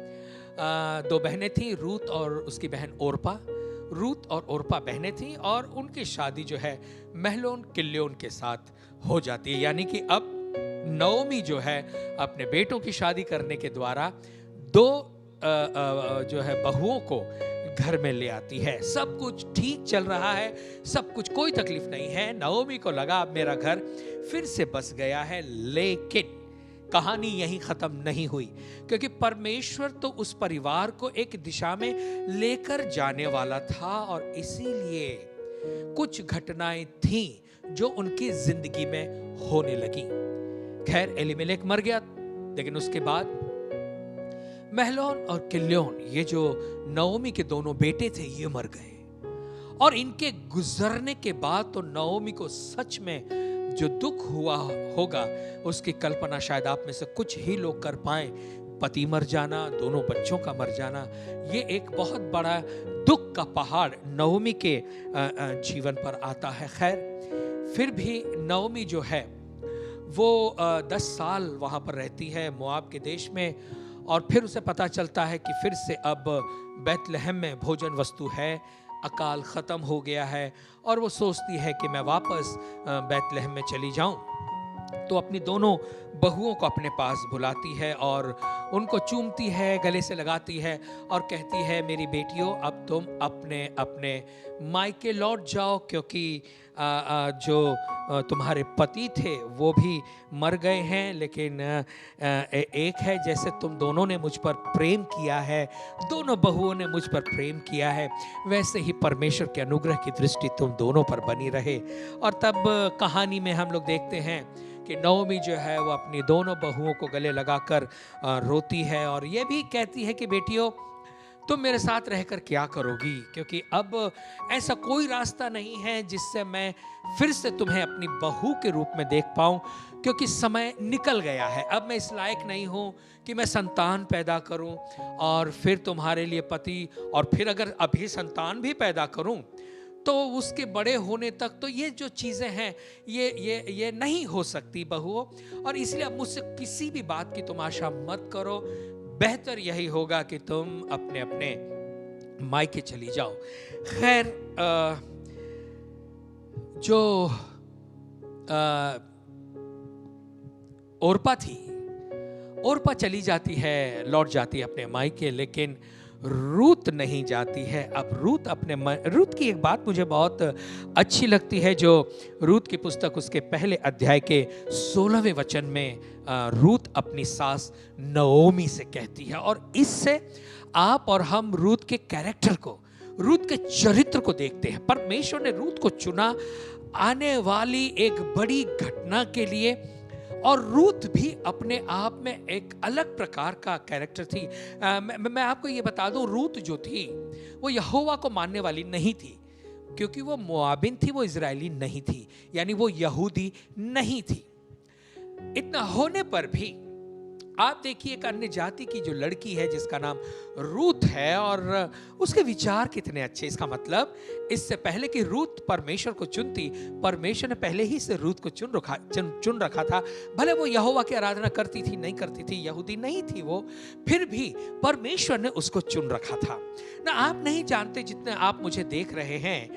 दो बहनें थीं, रूत और उसकी बहन ओरपा। रूत और ओरपा बहनें थीं और उनकी शादी जो है महलोन किल्योन के साथ हो जाती है। यानी कि अब नओमी जो है अपने बेटों की शादी करने के द्वारा दो जो है बहुओं को घर में ले आती है। सब कुछ ठीक चल रहा है, सब कुछ, कोई तकलीफ नहीं है। नओमी को लगा अब मेरा घर फिर से बस गया है, लेकिन कहानी यहीं खत्म नहीं हुई, क्योंकि परमेश्वर तो उस परिवार को एक दिशा में लेकर जाने वाला था और इसीलिए कुछ घटनाएं थीं जो उनकी जिंदगी में होने लगी। खैर, एलीमेलेक मर गया, लेकिन उसके बाद महलोन और किल्योन, ये जो नओमी के दोनों बेटे थे, ये मर गए। और इनके गुजरने के बाद तो नओमी को सच में जो दुख हुआ होगा उसकी कल्पना शायद आप में से कुछ ही लोग कर पाए। पति मर जाना, दोनों बच्चों का मर जाना, ये एक बहुत बड़ा दुख का पहाड़ नओमी के जीवन पर आता है। खैर, फिर भी नओमी जो है वो 10 साल वहाँ पर रहती है मोआब के देश में, और फिर उसे पता चलता है कि फिर से अब बैतलहम में भोजन वस्तु है, अकाल ख़त्म हो गया है, और वो सोचती है कि मैं वापस बैतलहम में चली जाऊं। तो अपनी दोनों बहुओं को अपने पास बुलाती है और उनको चूमती है, गले से लगाती है और कहती है, मेरी बेटियों, अब तुम अपने अपने मायके लौट जाओ, क्योंकि जो तुम्हारे पति थे वो भी मर गए हैं, लेकिन एक है, जैसे तुम दोनों ने मुझ पर प्रेम किया है, दोनों बहुओं ने मुझ पर प्रेम किया है, वैसे ही परमेश्वर के अनुग्रह की दृष्टि तुम दोनों पर बनी रहे। और तब कहानी में हम लोग देखते हैं कि नओमी जो है वो अपनी दोनों बहुओं को गले लगाकर रोती है और ये भी कहती है कि बेटियों, तुम मेरे साथ रहकर क्या करोगी, क्योंकि अब ऐसा कोई रास्ता नहीं है जिससे मैं फिर से तुम्हें अपनी बहू के रूप में देख पाऊं, क्योंकि समय निकल गया है। अब मैं इस लायक नहीं हूं कि मैं संतान पैदा करूं और फिर तुम्हारे लिए पति, और फिर अगर अभी संतान भी पैदा करूं तो उसके बड़े होने तक तो ये जो चीज़ें हैं ये नहीं हो सकती बहुओं, और इसलिए अब मुझसे किसी भी बात की तुम आशा मत करो, बेहतर यही होगा कि तुम अपने अपने मायके चली जाओ। खैर, जो ओरपा थी, ओरपा चली जाती है, लौट जाती है अपने मायके, लेकिन रूत नहीं जाती है। अब रूत की एक बात मुझे बहुत अच्छी लगती है, जो रूत की पुस्तक उसके पहले अध्याय के 16वें वचन में रूत अपनी सास नओमी से कहती है, और इससे आप और हम रूत के कैरेक्टर को, रूत के चरित्र को देखते हैं। परमेश्वर ने रूत को चुना आने वाली एक बड़ी घटना के लिए, और रूत भी अपने आप में एक अलग प्रकार का कैरेक्टर थी। मैं आपको ये बता दूं, रूत जो थी वो यहोवा को मानने वाली नहीं थी, क्योंकि वो मोआबिन थी, वो इजरायली नहीं थी, यानी वो यहूदी नहीं थी। इतना होने पर भी आप देखिए एक अन्य जाति की जो लड़की है जिसका नाम रूत है, और उसके विचार कितने अच्छे। इसका मतलब इससे पहले कि रूत परमेश्वर को चुनती, परमेश्वर ने पहले ही से रूत को चुन रखा था। भले वो यहोवा की आराधना करती थी, नहीं करती थी, यहूदी नहीं थी वो, फिर भी परमेश्वर ने उसको चुन रखा था ना। आप नहीं जानते, जितने आप मुझे देख रहे हैं,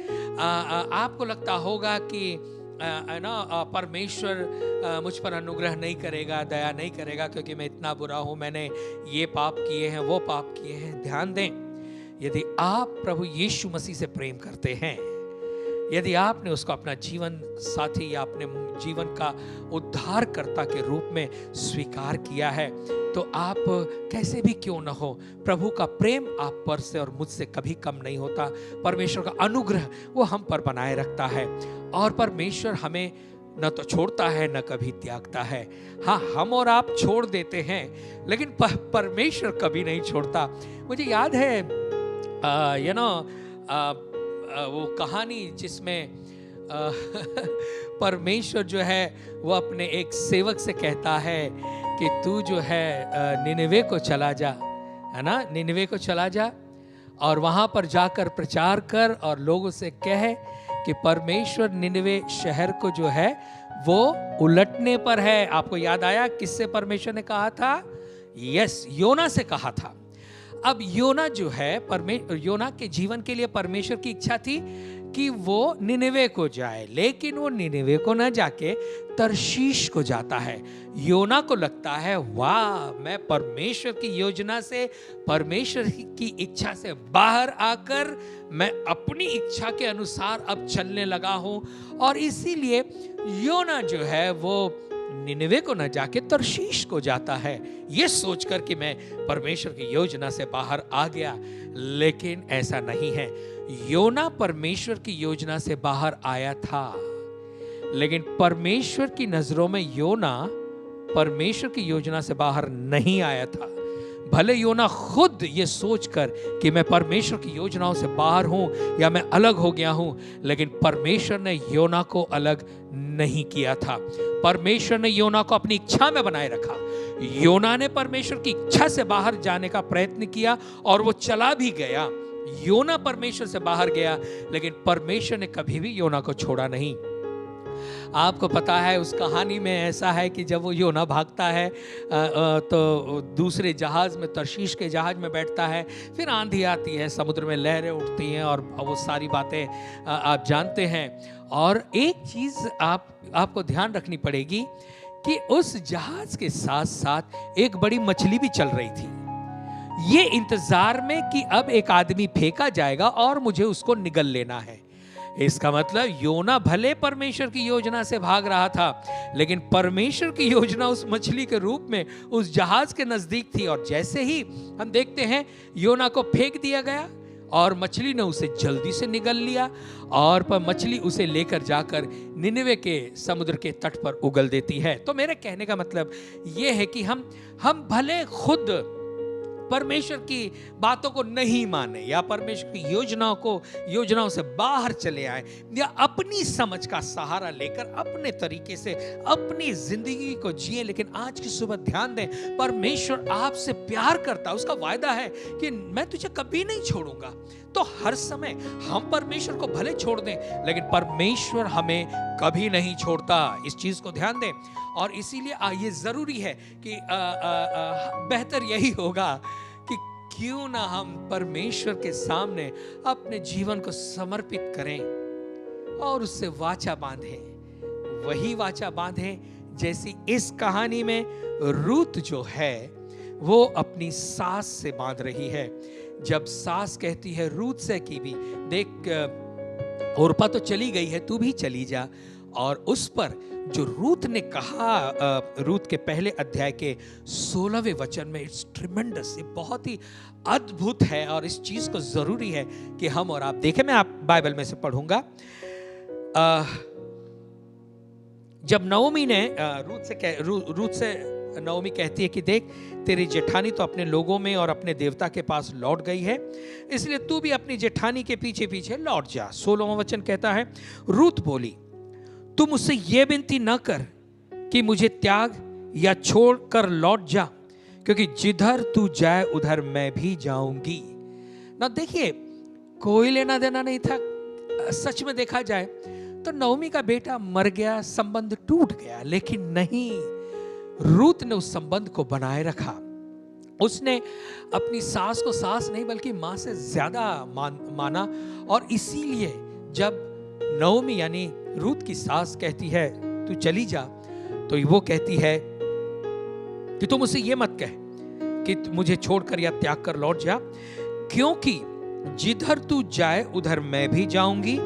आपको लगता होगा कि परमेश्वर मुझ पर अनुग्रह नहीं करेगा, दया नहीं करेगा, क्योंकि मैं इतना बुरा हूं, मैंने ये पाप किए हैं, वो पाप किए हैं। ध्यान दें, यदि आप प्रभु यीशु मसीह से प्रेम करते हैं, यदि आपने उसको अपना जीवन साथी या अपने जीवन का उद्धारकर्ता के रूप में स्वीकार किया है, तो आप कैसे भी क्यों न हो, प्रभु का प्रेम आप पर से और मुझसे कभी कम नहीं होता। परमेश्वर का अनुग्रह वो हम पर बनाए रखता है, और परमेश्वर हमें न तो छोड़ता है न कभी त्यागता है। हाँ, हम और आप छोड़ देते हैं, लेकिन परमेश्वर कभी नहीं छोड़ता। मुझे याद है वो कहानी जिसमें परमेश्वर जो है वो अपने एक सेवक से कहता है कि तू जो है निनवे को चला जा, है ना, निनवे को चला जा और वहां पर जाकर प्रचार कर और लोगों से कह कि परमेश्वर निनवे शहर को जो है वो उलटने पर है। आपको याद आया किससे परमेश्वर ने कहा था? यस, योना से कहा था। अब योना जो है योना के जीवन के लिए परमेश्वर की इच्छा थी कि वो निनवे को जाए, लेकिन वो निनवे को ना जाके तरशीश को जाता है। योना को लगता है वाह, मैं परमेश्वर की योजना से, परमेश्वर की इच्छा से बाहर आकर मैं अपनी इच्छा के अनुसार अब चलने लगा हूं, और इसीलिए योना जो है वो निनवे को न जाके तरशीश को जाता है, ये सोचकर कि मैं परमेश्वर की योजना से बाहर आ गया। लेकिन ऐसा नहीं है। योना परमेश्वर की योजना से बाहर आया था, लेकिन परमेश्वर की नजरों में योना परमेश्वर की योजना से बाहर नहीं आया था। भले योना खुद ये सोचकर कि मैं परमेश्वर की योजनाओं से बाहर हूं या मैं अलग हो गया हूं, लेकिन परमेश्वर ने योना को अलग नहीं किया था। परमेश्वर ने योना को अपनी इच्छा में बनाए रखा। योना ने परमेश्वर की इच्छा से बाहर जाने का प्रयत्न किया और वो चला भी गया। योना परमेश्वर से बाहर गया, लेकिन परमेश्वर ने कभी भी योना को छोड़ा नहीं। आपको पता है उस कहानी में ऐसा है कि जब वो योना भागता है तो दूसरे जहाज में, तरशीश के जहाज में बैठता है, फिर आंधी आती है, समुद्र में लहरें उठती हैं और वो सारी बातें आप जानते हैं। और एक चीज आपको ध्यान रखनी पड़ेगी कि उस जहाज के साथ साथ एक बड़ी मछली भी चल रही थी, ये इंतजार में कि अब एक आदमी फेंका जाएगा और मुझे उसको निगल लेना है। इसका मतलब योना भले परमेश्वर की योजना से भाग रहा था, लेकिन परमेश्वर की योजना उस मछली के रूप में उस जहाज के नजदीक थी। और जैसे ही हम देखते हैं योना को फेंक दिया गया और मछली ने उसे जल्दी से निगल लिया, और पर मछली उसे लेकर जाकर निनवे के समुद्र के तट पर उगल देती है। तो मेरे कहने का मतलब यह है कि हम भले खुद परमेश्वर की बातों को नहीं माने या परमेश्वर की योजनाओं से बाहर चले आए या अपनी समझ का सहारा लेकर अपने तरीके से अपनी जिंदगी को जिए, लेकिन आज की सुबह ध्यान दें, परमेश्वर आपसे प्यार करता है। उसका वायदा है कि मैं तुझे कभी नहीं छोड़ूंगा। तो हर समय हम परमेश्वर को भले छोड़ दें, लेकिन परमेश्वर हमें कभी नहीं छोड़ता। इस चीज को ध्यान दें। और इसीलिए ये जरूरी है कि बेहतर यही होगा कि क्यों ना हम परमेश्वर के सामने अपने जीवन को समर्पित करें और उससे वाचा बांधें। वही वाचा बांधें जैसी इस कहानी में रूत जो है वो अपनी सास से बांध रही है। जब सास कहती है रूत से कि भी देख, ओरपा तो चली गई है, तू भी चली जा, और उस पर जो रूत ने कहा, रूत के पहले अध्याय के 16वें वचन में, इट्स ट्रिमेंडस, ये बहुत ही अद्भुत है और इस चीज को जरूरी है कि हम और आप देखें। मैं आप बाइबल में से पढ़ूंगा। जब नओमी ने रूत से नओमी कहती है कि देख, तेरी जेठानी तो अपने लोगों में और अपने देवता के पास लौट गई है, इसलिए तू भी अपनी जेठानी के पीछे पीछे लौट जा। 16वां वचन कहता है, रूत बोली, तू मुझसे यह विनती न कर कि मुझे त्याग या छोड़ कर लौट जा, क्योंकि जिधर तू जाए उधर मैं भी जाऊंगी। ना देखिए, कोई लेना देना नहीं था। सच में देखा जाए तो नओमी का बेटा मर गया, संबंध टूट गया, लेकिन नहीं, रूत ने उस संबंध को बनाए रखा। उसने अपनी सास को सास नहीं बल्कि मां से ज्यादा माना, और इसीलिए जब नओमी यानी रूत की सास कहती है तू चली जा, तो वो कहती है कि तुम मुझसे ये मत कह कि मुझे छोड़कर या त्याग कर लौट जा, क्योंकि जिधर तू जाए उधर मैं भी जाऊंगी,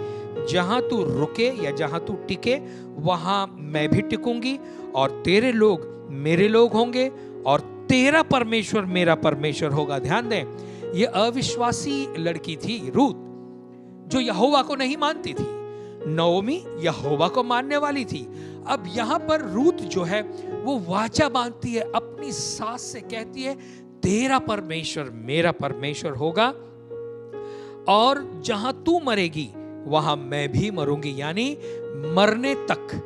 जहां तू रुके या जहां तू टिके वहां मैं भी टिकूंगी, और तेरे लोग मेरे लोग होंगे और तेरा परमेश्वर मेरा परमेश्वर होगा। ध्यान दें, ये अविश्वासी लड़की थी रूत, जो यहोवा को नहीं मानती थी। नओमी यहोवा को मानने वाली थी। अब यहां पर रूत जो है वो वाचा बांधती है, अपनी सास से कहती है तेरा परमेश्वर मेरा परमेश्वर होगा। और जहां तू मरेगी वहां मैं भी मरूंगी, यानी मरने तक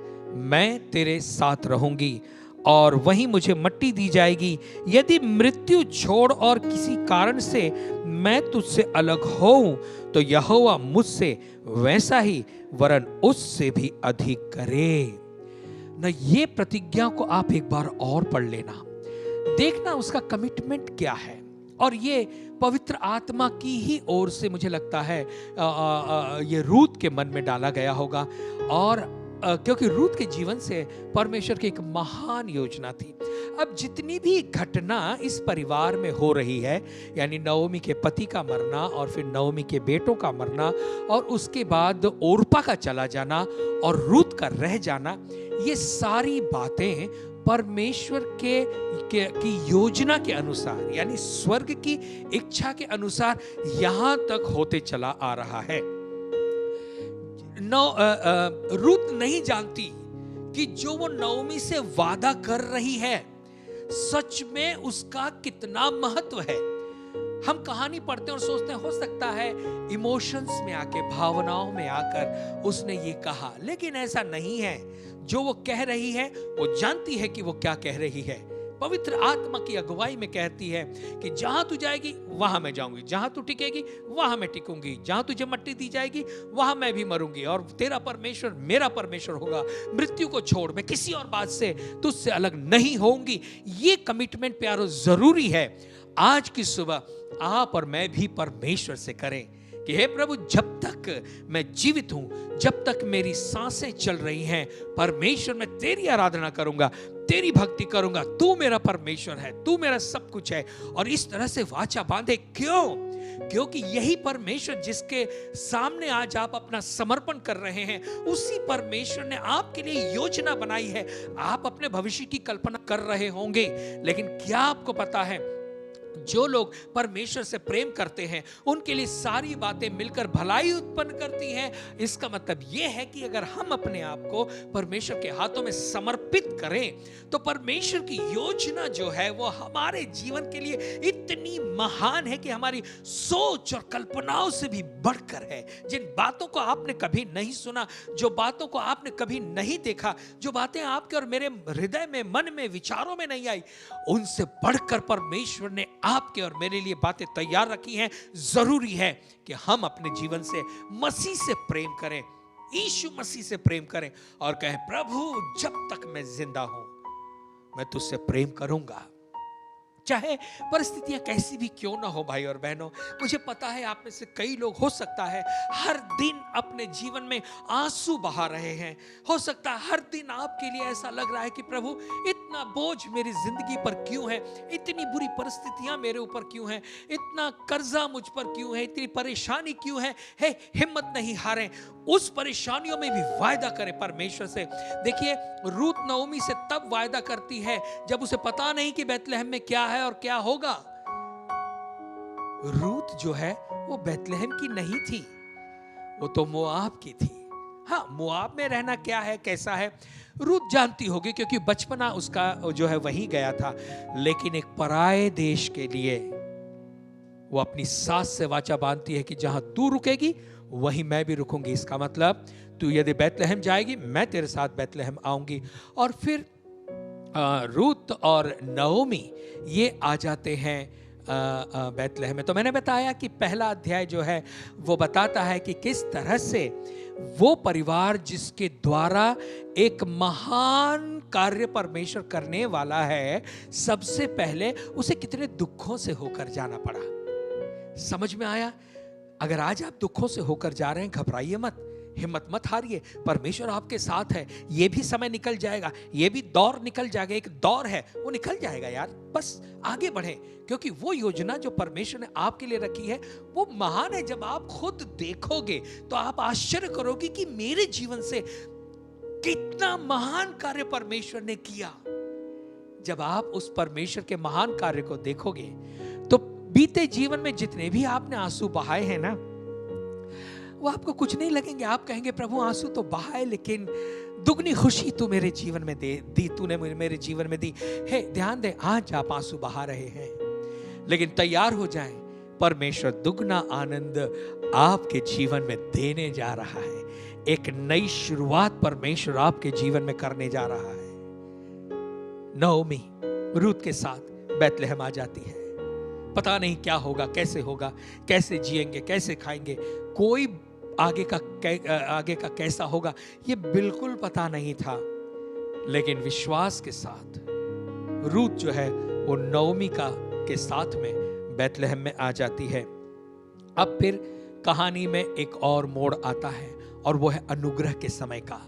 मैं तेरे साथ रहूंगी और वहीं मुझे मट्टी दी जाएगी। यदि मृत्यु छोड़ और किसी कारण से मैं तुझसे अलग होऊं तो यहोवा मुझसे वैसा ही वरन उससे भी अधिक करे। न ये प्रतिज्ञा को आप एक बार और पढ़ लेना, देखना उसका कमिटमेंट क्या है। और ये पवित्र आत्मा की ही ओर से मुझे लगता है ये रूत के मन में डाला गया होगा। और क्योंकि रूत के जीवन से परमेश्वर की एक महान योजना थी। अब जितनी भी घटना इस परिवार में हो रही है, यानी नओमी के पति का मरना और फिर नओमी के बेटों का मरना और उसके बाद ओरपा का चला जाना और रूत का रह जाना, ये सारी बातें परमेश्वर की योजना के अनुसार, यानी स्वर्ग की इच्छा के अनुसार यहां तक होते चला आ रहा है। रूत नहीं जानती कि जो वो नओमी से वादा कर रही है सच में उसका कितना महत्व है। हम कहानी पढ़ते हैं और सोचते हैं हो सकता है इमोशंस में आके, भावनाओं में आकर उसने ये कहा, लेकिन ऐसा नहीं है। जो वो कह रही है वो जानती है कि वो क्या कह रही है। पवित्र आत्मा की अगुवाई में कहती है कि जहां तू जाएगी वहां मैं जाऊंगी, जहां तू टिकेगी वहां मैं टिकूंगी, जहां तुझे मट्टी दी जाएगी वहां मैं भी मरूंगी और तेरा परमेश्वर मेरा परमेश्वर होगा। मृत्यु को छोड़ मैं किसी और बात से तुझसे अलग नहीं होंगी। ये कमिटमेंट प्यारो जरूरी है आज की सुबह आप और मैं भी परमेश्वर से करें कि हे प्रभु, जब तक मैं जीवित हूं, जब तक मेरी सांसें चल रही हैं, परमेश्वर मैं तेरी आराधना करूंगा, तेरी भक्ति करूंगा। तू मेरा परमेश्वर है, तू मेरा सब कुछ है। और इस तरह से वाचा बांधे। क्यों? क्योंकि यही परमेश्वर जिसके सामने आज आप अपना समर्पण कर रहे हैं, उसी परमेश्वर ने आपके लिए योजना बनाई है। आप अपने भविष्य की कल्पना कर रहे होंगे, लेकिन क्या आपको पता है जो लोग परमेश्वर से प्रेम करते हैं उनके लिए सारी बातें मिलकर भलाई उत्पन्न करती हैं। इसका मतलब यह है कि अगर हम अपने आप को परमेश्वर के हाथों में समर्पित करें तो परमेश्वर की योजना जो है वो हमारे जीवन के लिए इतनी महान है कि हमारी सोच और कल्पनाओं से भी बढ़कर है। जिन बातों को आपने कभी नहीं सुना, जो बातों को आपने कभी नहीं देखा, जो बातें आपके और मेरे हृदय में, मन में, विचारों में नहीं आई, उनसे बढ़कर परमेश्वर ने आपके और मेरे लिए बातें तैयार रखी हैं। जरूरी है कि हम अपने जीवन से मसीह से प्रेम करें, यीशु मसीह से प्रेम करें और कहें, प्रभु जब तक मैं जिंदा हूं मैं तुझसे प्रेम करूंगा, चाहे परिस्थितियां कैसी भी क्यों ना हो। भाई और बहनों, मुझे पता है आप में से कई लोग हो सकता है हर दिन अपने जीवन में आंसू बहा रहे हैं। हो सकता है हर दिन आपके लिए ऐसा लग रहा है कि प्रभु इतना बोझ मेरी जिंदगी पर क्यों है, इतनी बुरी परिस्थितियां मेरे ऊपर क्यों हैं, इतना कर्जा मुझ पर क्यों है, इतनी परेशानी क्यों है। हे, हिम्मत नहीं हारें, उस परेशानियों में भी वायदा करें परमेश्वर से। देखिए, रूत नओमी से तब वायदा करती है जब उसे पता नहीं कि बैतलहम में क्या है और क्या होगा। रूत जो है वो बैतलहम की नहीं थी, वो तो मोआब की थी। हाँ, मोआब में रहना क्या है, कैसा है, रूत जानती होगी क्योंकि बचपना उसका जो है वहीं गया था। लेकिन एक पराये देश के लिए वो अपनी सास से वाचा बांधती है कि जहां तू रुकेगी वहीं मैं भी रुकूंगी। इसका मतलब तू यदि बैतलहम जाएगी मैं तेरे साथ बैतलहम आऊंगी। और फिर रूत और नओमी ये आ जाते हैं बैतलहम में। तो मैंने बताया कि पहला अध्याय जो है वो बताता है कि किस तरह से वो परिवार जिसके द्वारा एक महान कार्य परमेश्वर करने वाला है, सबसे पहले उसे कितने दुखों से होकर जाना पड़ा। समझ में आया? अगर आज आप दुखों से होकर जा रहे हैं, घबराइए मत, हिम्मत मत हारिए, परमेश्वर आपके साथ है। ये भी समय निकल जाएगा, ये भी दौर निकल जाएगा। एक दौर है वो निकल जाएगा यार, बस आगे बढ़े, क्योंकि वो योजना जो परमेश्वर ने आपके लिए रखी है वो महान है। जब आप खुद देखोगे तो आप आश्चर्य करोगे कि मेरे जीवन से कितना महान कार्य परमेश्वर ने किया। जब आप उस परमेश्वर के महान कार्य को देखोगे तो बीते जीवन में जितने भी आपने आंसू बहाए हैं ना, वो आपको कुछ नहीं लगेंगे। आप कहेंगे, प्रभु आंसू तो बहाए लेकिन दुगनी खुशी तू मेरे जीवन में दी, तूने मेरे जीवन में दी है। ध्यान दे, आज आप आंसू बहा रहे हैं, लेकिन तैयार हो जाएं, परमेश्वर दुगना आनंद आपके जीवन में देने जा रहा है। एक नई शुरुआत परमेश्वर आपके जीवन में करने जा रहा है। नओमी रूत के साथ बैतलहम आ जाती है। पता नहीं क्या होगा, कैसे जिएंगे, कैसे खाएंगे, कोई आगे का कैसा होगा ये बिल्कुल पता नहीं था। लेकिन विश्वास के साथ रूत जो है वो नओमी के साथ में बैतलहम में आ जाती है। अब फिर कहानी में एक और मोड़ आता है और वो है अनुग्रह के समय का।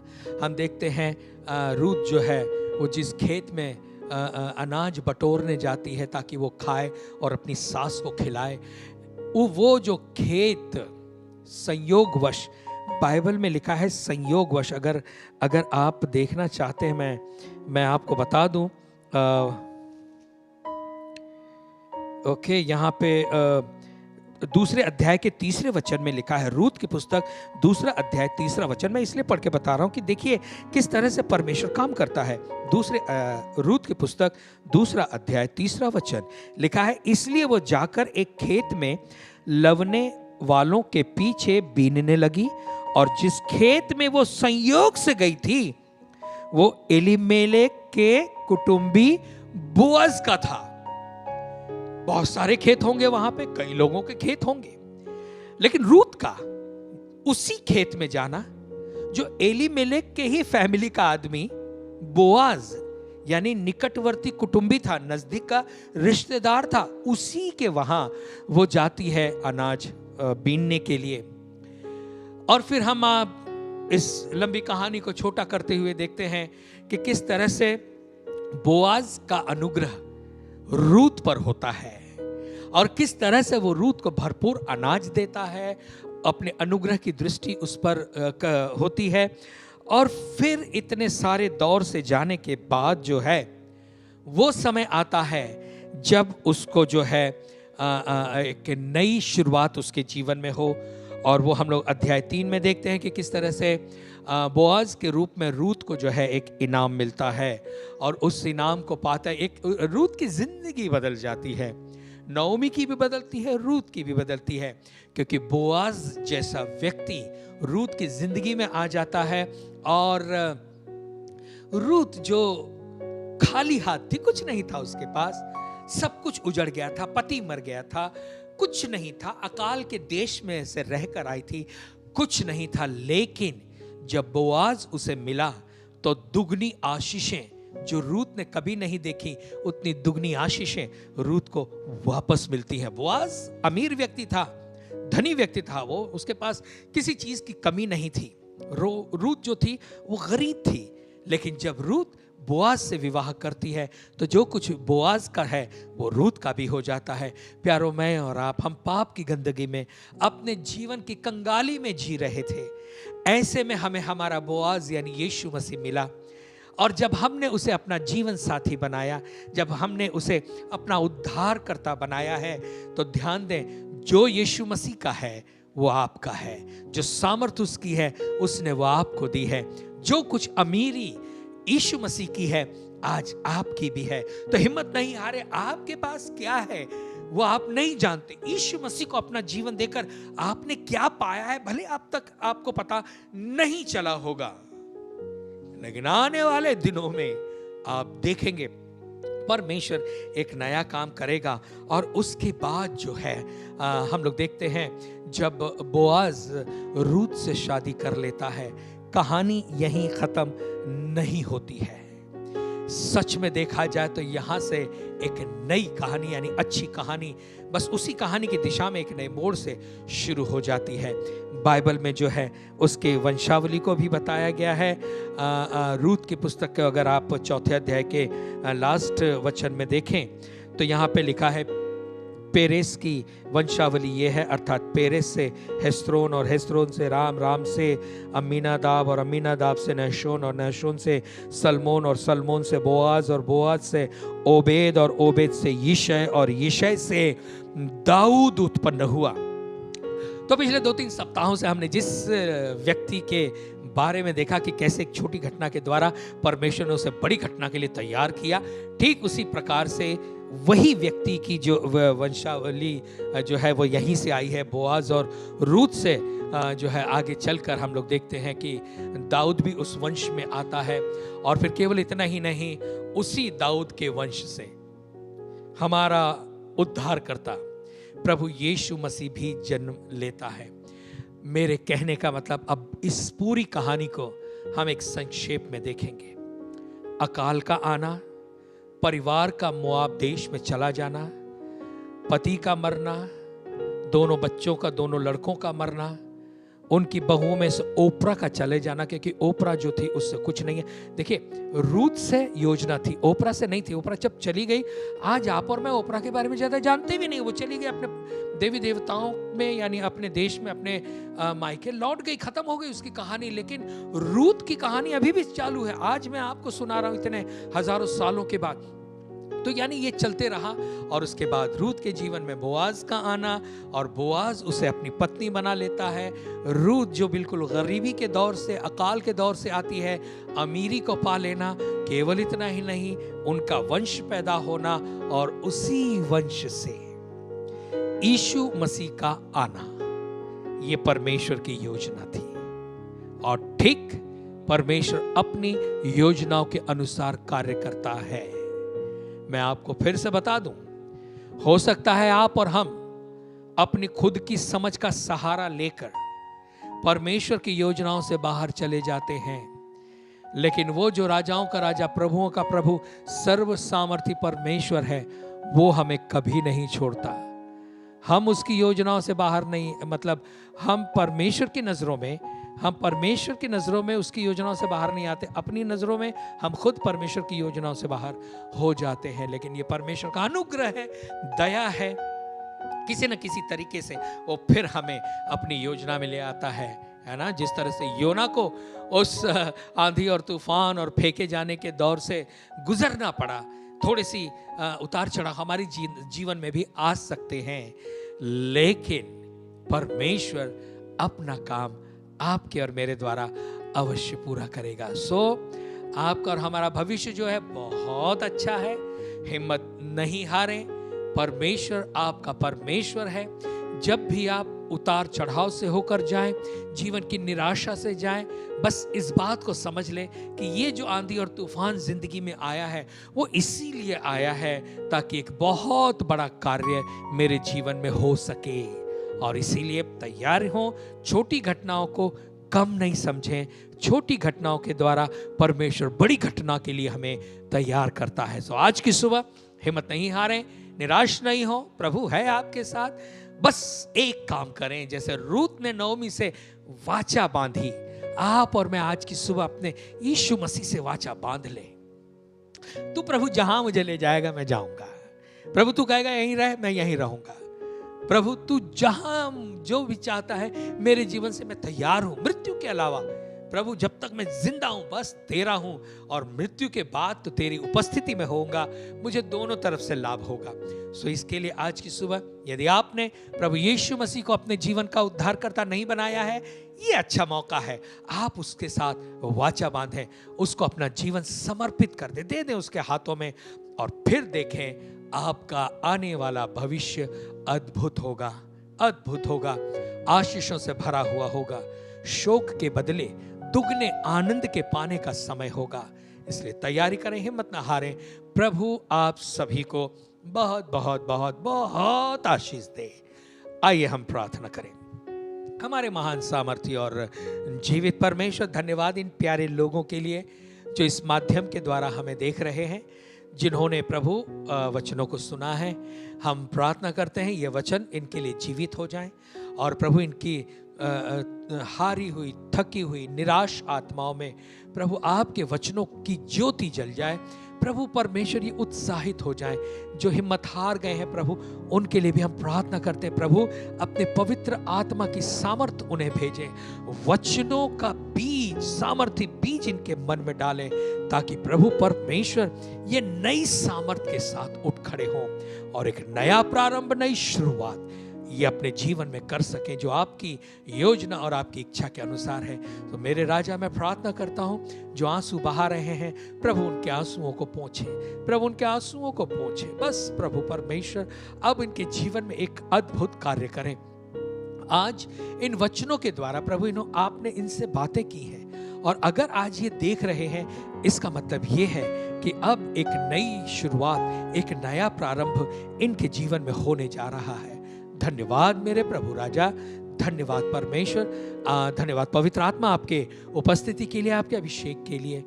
हम देखते हैं रूत जो है वो जिस खेत में अनाज बटोरने जाती है ताकि वो खाए और अपनी सास को खिलाए, वो जो खेत संयोगवश, बाइबल में लिखा है संयोगवश, अगर आप देखना चाहते हैं मैं आपको बता दूं। ओके, यहाँ पे दूसरे अध्याय के 3 वचन में लिखा है, रूत की पुस्तक 2 अध्याय 3 वचन। मैं इसलिए पढ़ के बता रहा हूं कि देखिए किस तरह से परमेश्वर काम करता है। रूत की पुस्तक 2 अध्याय 3 वचन लिखा है, इसलिए वो जाकर एक खेत में लवने वालों के पीछे बीनने लगी, और जिस खेत में वो संयोग से गई थी वो एलीमेलेक के कुटुंबी बोअज का था। बहुत सारे खेत होंगे वहां पे, कई लोगों के खेत होंगे, लेकिन रूत का उसी खेत में जाना जो एलीमेलेक के ही फैमिली का आदमी बोआज यानी निकटवर्ती कुटुंबी था, नजदीक का रिश्तेदार था, उसी के वहां वो जाती है अनाज बीनने के लिए। और फिर हम इस लंबी कहानी को छोटा करते हुए देखते हैं कि किस तरह से बोआज का अनुग्रह रूत पर होता है और किस तरह से वो रूत को भरपूर अनाज देता है, अपने अनुग्रह की दृष्टि उस पर होती है। और फिर इतने सारे दौर से जाने के बाद जो है वो समय आता है जब उसको जो है एक नई शुरुआत उसके जीवन में हो। और वो हम लोग अध्याय 3 में देखते हैं कि किस तरह से बोआज के रूप में रूत को जो है एक इनाम मिलता है, और उस इनाम को पाता है एक रूत की जिंदगी बदल जाती है। नओमी की भी बदलती है, रूत की भी बदलती है, क्योंकि बोआज जैसा व्यक्ति रूत की जिंदगी में आ जाता है। और रूत जो खाली हाथ थी, कुछ नहीं था उसके पास, सब कुछ उजड़ गया था, पति मर गया था, कुछ नहीं था, अकाल के देश में से रहकर आई थी, कुछ नहीं था। लेकिन जब बोआज उसे मिला तो दुगनी आशीषें जो रूत ने कभी नहीं देखी, उतनी दुगनी आशीषें रूत को वापस मिलती हैं। बोआज अमीर व्यक्ति था, धनी व्यक्ति था, वो उसके पास किसी चीज की कमी नहीं थी। रूत जो थी वो गरीब थी, लेकिन जब रूत बोआज से विवाह करती है तो जो कुछ बोआज का है वो रूत का भी हो जाता है। प्यारो, मैं और आप, हम पाप की गंदगी में अपने जीवन की कंगाली में जी रहे थे। ऐसे में हमें हमारा बोआज यानी यीशु मसीह मिला, और जब हमने उसे अपना जीवन साथी बनाया, जब हमने उसे अपना उद्धारकर्ता बनाया है, तो ध्यान दें, जो यीशु मसीह का है वो आपका है, जो सामर्थ उसकी है उसने वो आपको दी है। जो कुछ अमीरी यीशु मसीह की है आज आपकी भी है। तो हिम्मत नहीं हारे, आपके पास क्या है वो आप नहीं जानते। यीशु मसीह को अपना जीवन देकर आपने क्या पाया है, भले आप तक आपको पता नहीं चला होगा, लेकिन आने वाले दिनों में आप देखेंगे परमेश्वर एक नया काम करेगा। और उसके बाद जो है हम लोग देखते हैं जब बोआज रूत से शादी कर लेता है, कहानी यहीं खत्म नहीं होती है। सच में देखा जाए तो यहां से एक नई कहानी यानी अच्छी कहानी बस उसी कहानी की दिशा में एक नए मोड़ से शुरू हो जाती है। बाइबल में जो है उसके वंशावली को भी बताया गया है। रूत की पुस्तक के अगर आप 4 अध्याय के लास्ट वचन में देखें तो यहाँ पे लिखा है, पेरेस की वंशावली ये है, अर्थात पेरेस से हेस्रोन, और हेस्रोन से राम, राम से अमीनादाब, और अमीनादाब से नहशोन, और नहशोन से सलमोन, और सलमोन से बोआज, और बोआज से ओबेद, और ओबेद से यिशै, और यिशै से दाऊद उत्पन्न हुआ। तो पिछले 2-3 सप्ताहों से हमने जिस व्यक्ति के बारे में देखा कि कैसे एक छोटी घटना के द्वारा परमेश्वर ने उसे बड़ी घटना के लिए तैयार किया, ठीक उसी प्रकार से वही व्यक्ति की जो वंशावली जो है वो यहीं से आई है। बोआज और रूत से जो है आगे चलकर हम लोग देखते हैं कि दाऊद भी उस वंश में आता है। और फिर केवल इतना ही नहीं, उसी दाऊद के वंश से हमारा उद्धारकर्ता प्रभु यीशु मसीह भी जन्म लेता है। मेरे कहने का मतलब, अब इस पूरी कहानी को हम एक संक्षेप में देखेंगे। अकाल का आना, परिवार का मोआब देश में चला जाना, पति का मरना, दोनों बच्चों का, दोनों लड़कों का मरना, उनकी बहुओं में से ओपरा का चले जाना, क्योंकि ओपरा जो थी उससे कुछ नहीं है। देखिए, रूथ से योजना थी, ओपरा से नहीं थी। ओपरा जब चली गई, आज आप और मैं ओपरा के बारे में ज्यादा जानते भी नहीं। वो चली गई अपने देवी देवताओं में, यानी अपने देश में, अपने मायके लौट गई, खत्म हो गई उसकी कहानी। लेकिन रूथ की कहानी अभी भी चालू है। आज मैं आपको सुना रहा हूं इतने हजारों सालों के बाद। तो यानी ये चलते रहा। और उसके बाद रूथ के जीवन में बोआज का आना, और बोआज उसे अपनी पत्नी बना लेता है। रूथ जो बिल्कुल गरीबी के दौर से, अकाल के दौर से आती है, अमीरी को पा लेना। केवल इतना ही नहीं, उनका वंश पैदा होना, और उसी वंश से यीशु मसीह का आना, ये परमेश्वर की योजना थी। और ठीक परमेश्वर अपनी योजनाओं के अनुसार कार्य करता है। मैं आपको फिर से बता दूं, हो सकता है आप और हम अपनी खुद की समझ का सहारा लेकर परमेश्वर की योजनाओं से बाहर चले जाते हैं, लेकिन वो जो राजाओं का राजा, प्रभुओं का प्रभु, सर्व सामर्थी परमेश्वर है, वो हमें कभी नहीं छोड़ता। हम उसकी योजनाओं से बाहर नहीं, मतलब हम परमेश्वर की नजरों में उसकी योजनाओं से बाहर नहीं आते। अपनी नजरों में हम खुद परमेश्वर की योजनाओं से बाहर हो जाते हैं। लेकिन ये परमेश्वर का अनुग्रह है, दया है, किसी न किसी तरीके से वो फिर हमें अपनी योजना में ले आता है ना। जिस तरह से योना को उस आंधी और तूफान और फेंके जाने के दौर से गुजरना पड़ा, थोड़ी सी उतार चढ़ाव हमारी जीवन में भी आ सकते हैं, लेकिन परमेश्वर अपना काम आपके और मेरे द्वारा अवश्य पूरा करेगा। आपका और हमारा भविष्य जो है बहुत अच्छा है। हिम्मत नहीं हारें, परमेश्वर आपका परमेश्वर है। जब भी आप उतार चढ़ाव से होकर जाएं, जीवन की निराशा से जाएं, बस इस बात को समझ लें कि ये जो आंधी और तूफान जिंदगी में आया है, वो इसीलिए आया है ताकि एक बहुत बड़ा कार्य मेरे जीवन में हो सके। और इसीलिए तैयार हों, छोटी घटनाओं को कम नहीं समझें। छोटी घटनाओं के द्वारा परमेश्वर बड़ी घटना के लिए हमें तैयार करता है। आज की सुबह हिम्मत नहीं हारें, निराश नहीं हो, प्रभु है आपके साथ। बस एक काम करें, जैसे रूत ने नओमी से वाचा बांधी, आप और मैं आज की सुबह अपने यीशु मसीह से वाचा बांध लें। तू प्रभु जहां मुझे ले जाएगा मैं जाऊंगा। प्रभु तू कहेगा यहीं रह, मैं यहीं रहूंगा। प्रभु तू जहां जो भी चाहता है मेरे जीवन से मैं तैयार हूं। मृत्यु के अलावा प्रभु जब तक मैं जिंदा हूं बस तेरा हूं, और मृत्यु के बाद तो तेरी उपस्थिति में होऊंगा। मुझे दोनों तरफ से लाभ होगा। इसके लिए आज की सुबह यदि आपने प्रभु यीशु मसीह को अपने जीवन का उद्धारकर्ता नहीं बनाया है, ये अच्छा मौका है, आप उसके साथ वाचा बांधें, उसको अपना जीवन समर्पित कर दें, दे दें उसके हाथों में, और फिर देखें आपका आने वाला भविष्य अद्भुत होगा, अद्भुत होगा, आशीषों से भरा हुआ होगा। शोक के बदले दुगने आनंद के पाने का समय होगा। इसलिए तैयारी करें, हिम्मत ना हारें। प्रभु आप सभी को बहुत बहुत बहुत बहुत आशीष दे। आइए हम प्रार्थना करें। हमारे महान सामर्थी और जीवित परमेश्वर, धन्यवाद इन प्यारे लोगों के लिए जो इस माध्यम के द्वारा हमें देख रहे हैं, जिन्होंने प्रभु वचनों को सुना है। हम प्रार्थना करते हैं ये वचन इनके लिए जीवित हो जाएं, और प्रभु इनकी हारी हुई, थकी हुई, निराश आत्माओं में प्रभु आपके वचनों की ज्योति जल जाए। प्रभु परमेश्वर ये उत्साहित हो जाए। जो हिम्मत हार गए हैं प्रभु, उनके लिए भी हम प्रार्थना करते हैं। प्रभु अपने पवित्र आत्मा की सामर्थ उन्हें भेजें, वचनों का बीज, सामर्थी बीज इनके मन में डालें, ताकि प्रभु परमेश्वर ये नई सामर्थ के साथ उठ खड़े हों और एक नया प्रारंभ, नई शुरुआत ये अपने जीवन में कर सकें जो आपकी योजना और आपकी इच्छा के अनुसार है। तो मेरे राजा, मैं प्रार्थना करता हूँ जो आंसू बहा रहे हैं, प्रभु उनके आंसुओं को पोंछे, प्रभु उनके आंसुओं को पोंछे। बस प्रभु परमेश्वर अब इनके जीवन में एक अद्भुत कार्य करें। आज इन वचनों के द्वारा प्रभु आपने इनसे बातें की हैं, और अगर आज ये देख रहे हैं, इसका मतलब ये है कि अब एक नई शुरुआत, एक नया प्रारंभ इनके जीवन में होने जा रहा है। धन्यवाद मेरे प्रभु राजा, धन्यवाद परमेश्वर, धन्यवाद पवित्र आत्मा आपके उपस्थिति के लिए, आपके अभिषेक के लिए।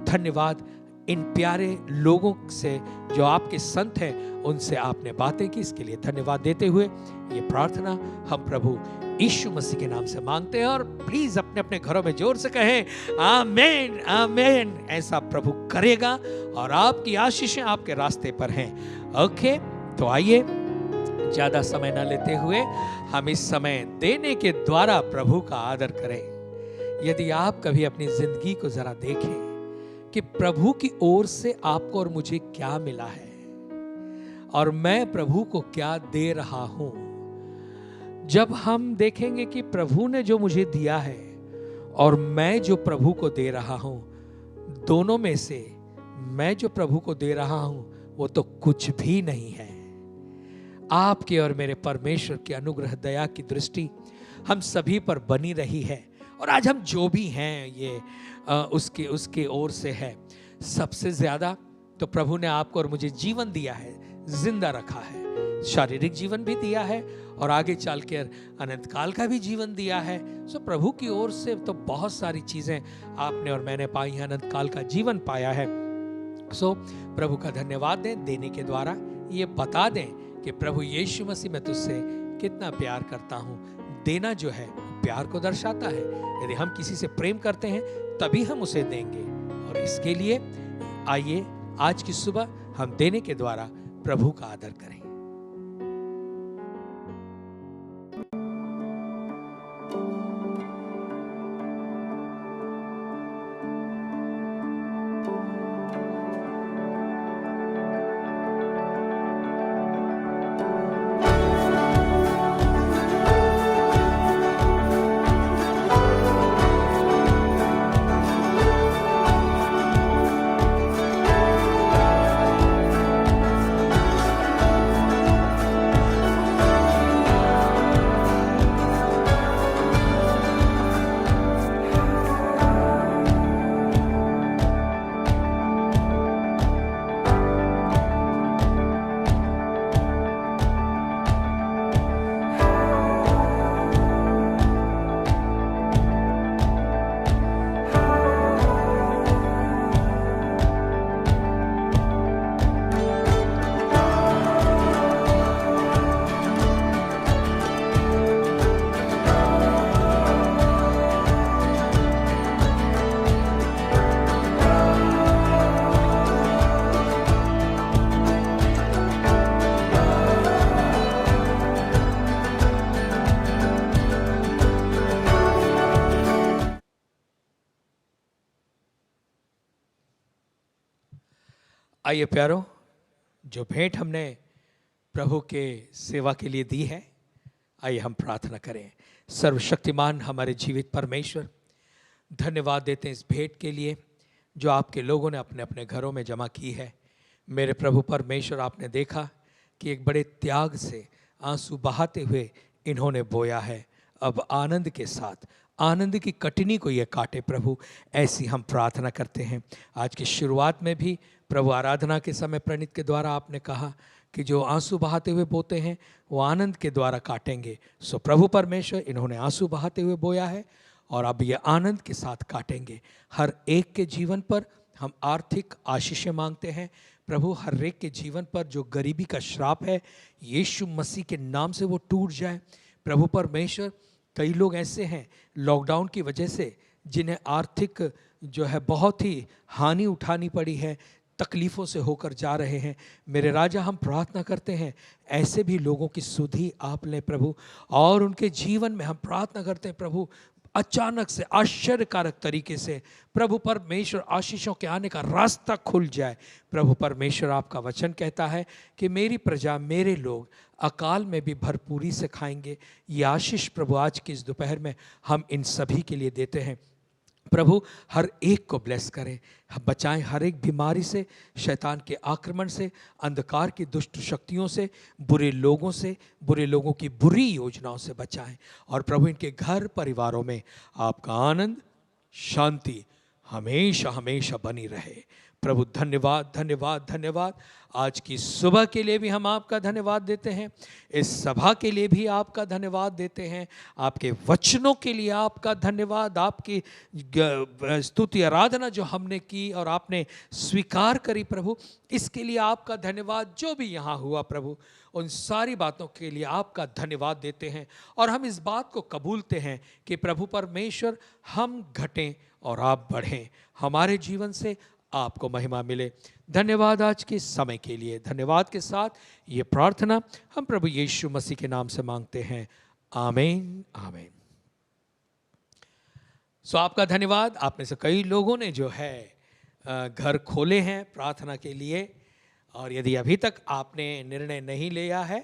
धन्यवाद इन प्यारे लोगों से जो आपके संत हैं, उनसे आपने बातें की, इसके लिए धन्यवाद देते हुए ये प्रार्थना हम प्रभु यीशु मसीह के नाम से मांगते हैं। और प्लीज अपने अपने घरों में जोर से कहें आमेन आमेन। ऐसा प्रभु करेगा और आपकी आशीषें आपके रास्ते पर हैं। ओके, तो आइए ज्यादा समय न लेते हुए हम इस समय देने के द्वारा प्रभु का आदर करें। यदि आप कभी अपनी जिंदगी को जरा देखें कि प्रभु की ओर से आपको और मुझे क्या मिला है और मैं प्रभु को क्या दे रहा हूं, जब हम देखेंगे कि प्रभु ने जो मुझे दिया है और मैं जो प्रभु को दे रहा हूं, दोनों में से मैं जो प्रभु को दे रहा हूं वो तो कुछ भी नहीं है। आपके और मेरे परमेश्वर की अनुग्रह दया की दृष्टि हम सभी पर बनी रही है, और आज हम जो भी हैं ये उसके ओर से है। सबसे ज्यादा तो प्रभु ने आपको और मुझे जीवन दिया है, जिंदा रखा है, शारीरिक जीवन भी दिया है और आगे चल कर अनंत काल का भी जीवन दिया है। सो प्रभु की ओर से तो बहुत सारी चीजें आपने और मैंने पाई हैं, अनंत काल का जीवन पाया है। सो प्रभु का धन्यवाद दें, देने के द्वारा ये बता दें कि प्रभु यीशु मसीह मैं तुझसे कितना प्यार करता हूँ। देना जो है प्यार को दर्शाता है। यदि हम किसी से प्रेम करते हैं तभी हम उसे देंगे, और इसके लिए आइए आज की सुबह हम देने के द्वारा प्रभु का आदर करें। आइए प्यारो, जो भेंट हमने प्रभु के सेवा के लिए दी है, आइए हम प्रार्थना करें। सर्वशक्तिमान हमारे जीवित परमेश्वर, धन्यवाद देते हैं इस भेंट के लिए जो आपके लोगों ने अपने अपने घरों में जमा की है। मेरे प्रभु परमेश्वर, आपने देखा कि एक बड़े त्याग से आंसू बहाते हुए इन्होंने बोया है। अब आनंद के साथ आनंद की कटनी को ये काटे प्रभु, ऐसी हम प्रार्थना करते हैं। आज की शुरुआत में भी प्रभु आराधना के समय प्रणीत के द्वारा आपने कहा कि जो आंसू बहाते हुए बोते हैं वो आनंद के द्वारा काटेंगे। सो प्रभु परमेश्वर, इन्होंने आंसू बहाते हुए बोया है और अब ये आनंद के साथ काटेंगे। हर एक के जीवन पर हम आर्थिक आशीषें मांगते हैं प्रभु। हर एक के जीवन पर जो गरीबी का श्राप है, यीशु मसीह के नाम से वो टूट जाए प्रभु परमेश्वर। कई लोग ऐसे हैं लॉकडाउन की वजह से जिन्हें आर्थिक जो है बहुत ही हानि उठानी पड़ी है, तकलीफ़ों से होकर जा रहे हैं। मेरे राजा, हम प्रार्थना करते हैं ऐसे भी लोगों की सुधि आप लें प्रभु, और उनके जीवन में हम प्रार्थना करते हैं प्रभु अचानक से आश्चर्यकारक तरीके से प्रभु परमेश्वर आशीषों के आने का रास्ता खुल जाए। प्रभु परमेश्वर आपका वचन कहता है कि मेरी प्रजा, मेरे लोग अकाल में भी भरपूरी से खाएंगे। ये आशीष प्रभु आज की इस दोपहर में हम इन सभी के लिए देते हैं। प्रभु हर एक को ब्लेस करें, बचाएं हर एक बीमारी से, शैतान के आक्रमण से, अंधकार की दुष्ट शक्तियों से, बुरे लोगों से, बुरे लोगों की बुरी योजनाओं से बचाएं। और प्रभु इनके घर परिवारों में आपका आनंद, शांति हमेशा हमेशा बनी रहे। प्रभु धन्यवाद धन्यवाद धन्यवाद। आज की सुबह के लिए भी हम आपका धन्यवाद देते हैं, इस सभा के लिए भी आपका धन्यवाद देते हैं, आपके वचनों के लिए आपका धन्यवाद, आपकी स्तुति आराधना जो हमने की और आपने स्वीकार करी प्रभु, इसके लिए आपका धन्यवाद। जो भी यहाँ हुआ प्रभु, उन सारी बातों के लिए आपका धन्यवाद देते हैं। और हम इस बात को कबूलते हैं कि प्रभु परमेश्वर, हम घटें और आप बढ़ें, हमारे जीवन से आपको महिमा मिले। धन्यवाद आज के समय के लिए। धन्यवाद के साथ ये प्रार्थना हम प्रभु यीशु मसीह के नाम से मांगते हैं, आमीन आमीन। सो आपका धन्यवाद। आप में से कई लोगों ने जो है घर खोले हैं प्रार्थना के लिए, और यदि अभी तक आपने निर्णय नहीं लिया है,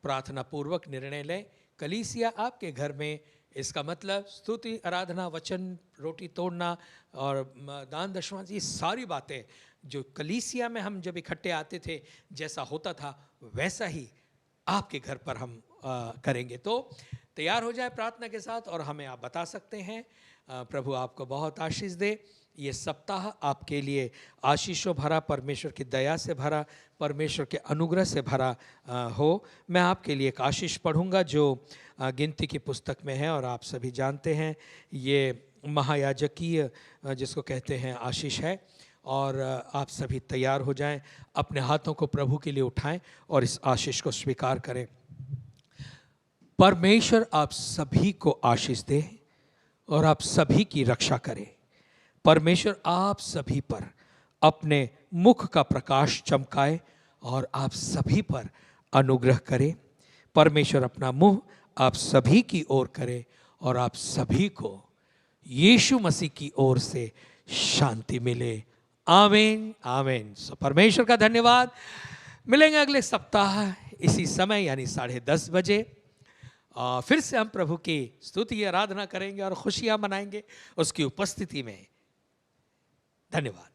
प्रार्थना पूर्वक निर्णय लें। कलीसिया आपके घर में, इसका मतलब स्तुति, आराधना, वचन, रोटी तोड़ना और दान दशमांश, ये सारी बातें जो कलीसिया में हम जब इकट्ठे आते थे जैसा होता था, वैसा ही आपके घर पर हम करेंगे। तो तैयार हो जाए प्रार्थना के साथ और हमें आप बता सकते हैं। प्रभु आपको बहुत आशीष दे। ये सप्ताह आपके लिए आशीषों भरा, परमेश्वर की दया से भरा, परमेश्वर के अनुग्रह से भरा हो। मैं आपके लिए एक आशीष पढ़ूंगा जो गिनती की पुस्तक में है, और आप सभी जानते हैं ये महायाजकीय जिसको कहते हैं आशीष है। और आप सभी तैयार हो जाएं, अपने हाथों को प्रभु के लिए उठाएं और इस आशीष को स्वीकार करें। परमेश्वर आप सभी को आशीष दे और आप सभी की रक्षा करे। परमेश्वर आप सभी पर अपने मुख का प्रकाश चमकाए और आप सभी पर अनुग्रह करे। परमेश्वर अपना मुंह आप सभी की ओर करे और आप सभी को यीशु मसीह की ओर से शांति मिले। आमीन आमीन। सो परमेश्वर का धन्यवाद। मिलेंगे अगले सप्ताह इसी समय यानी 10:30 बजे। फिर से हम प्रभु की स्तुति आराधना करेंगे और खुशियां मनाएंगे उसकी उपस्थिति में। धन्यवाद।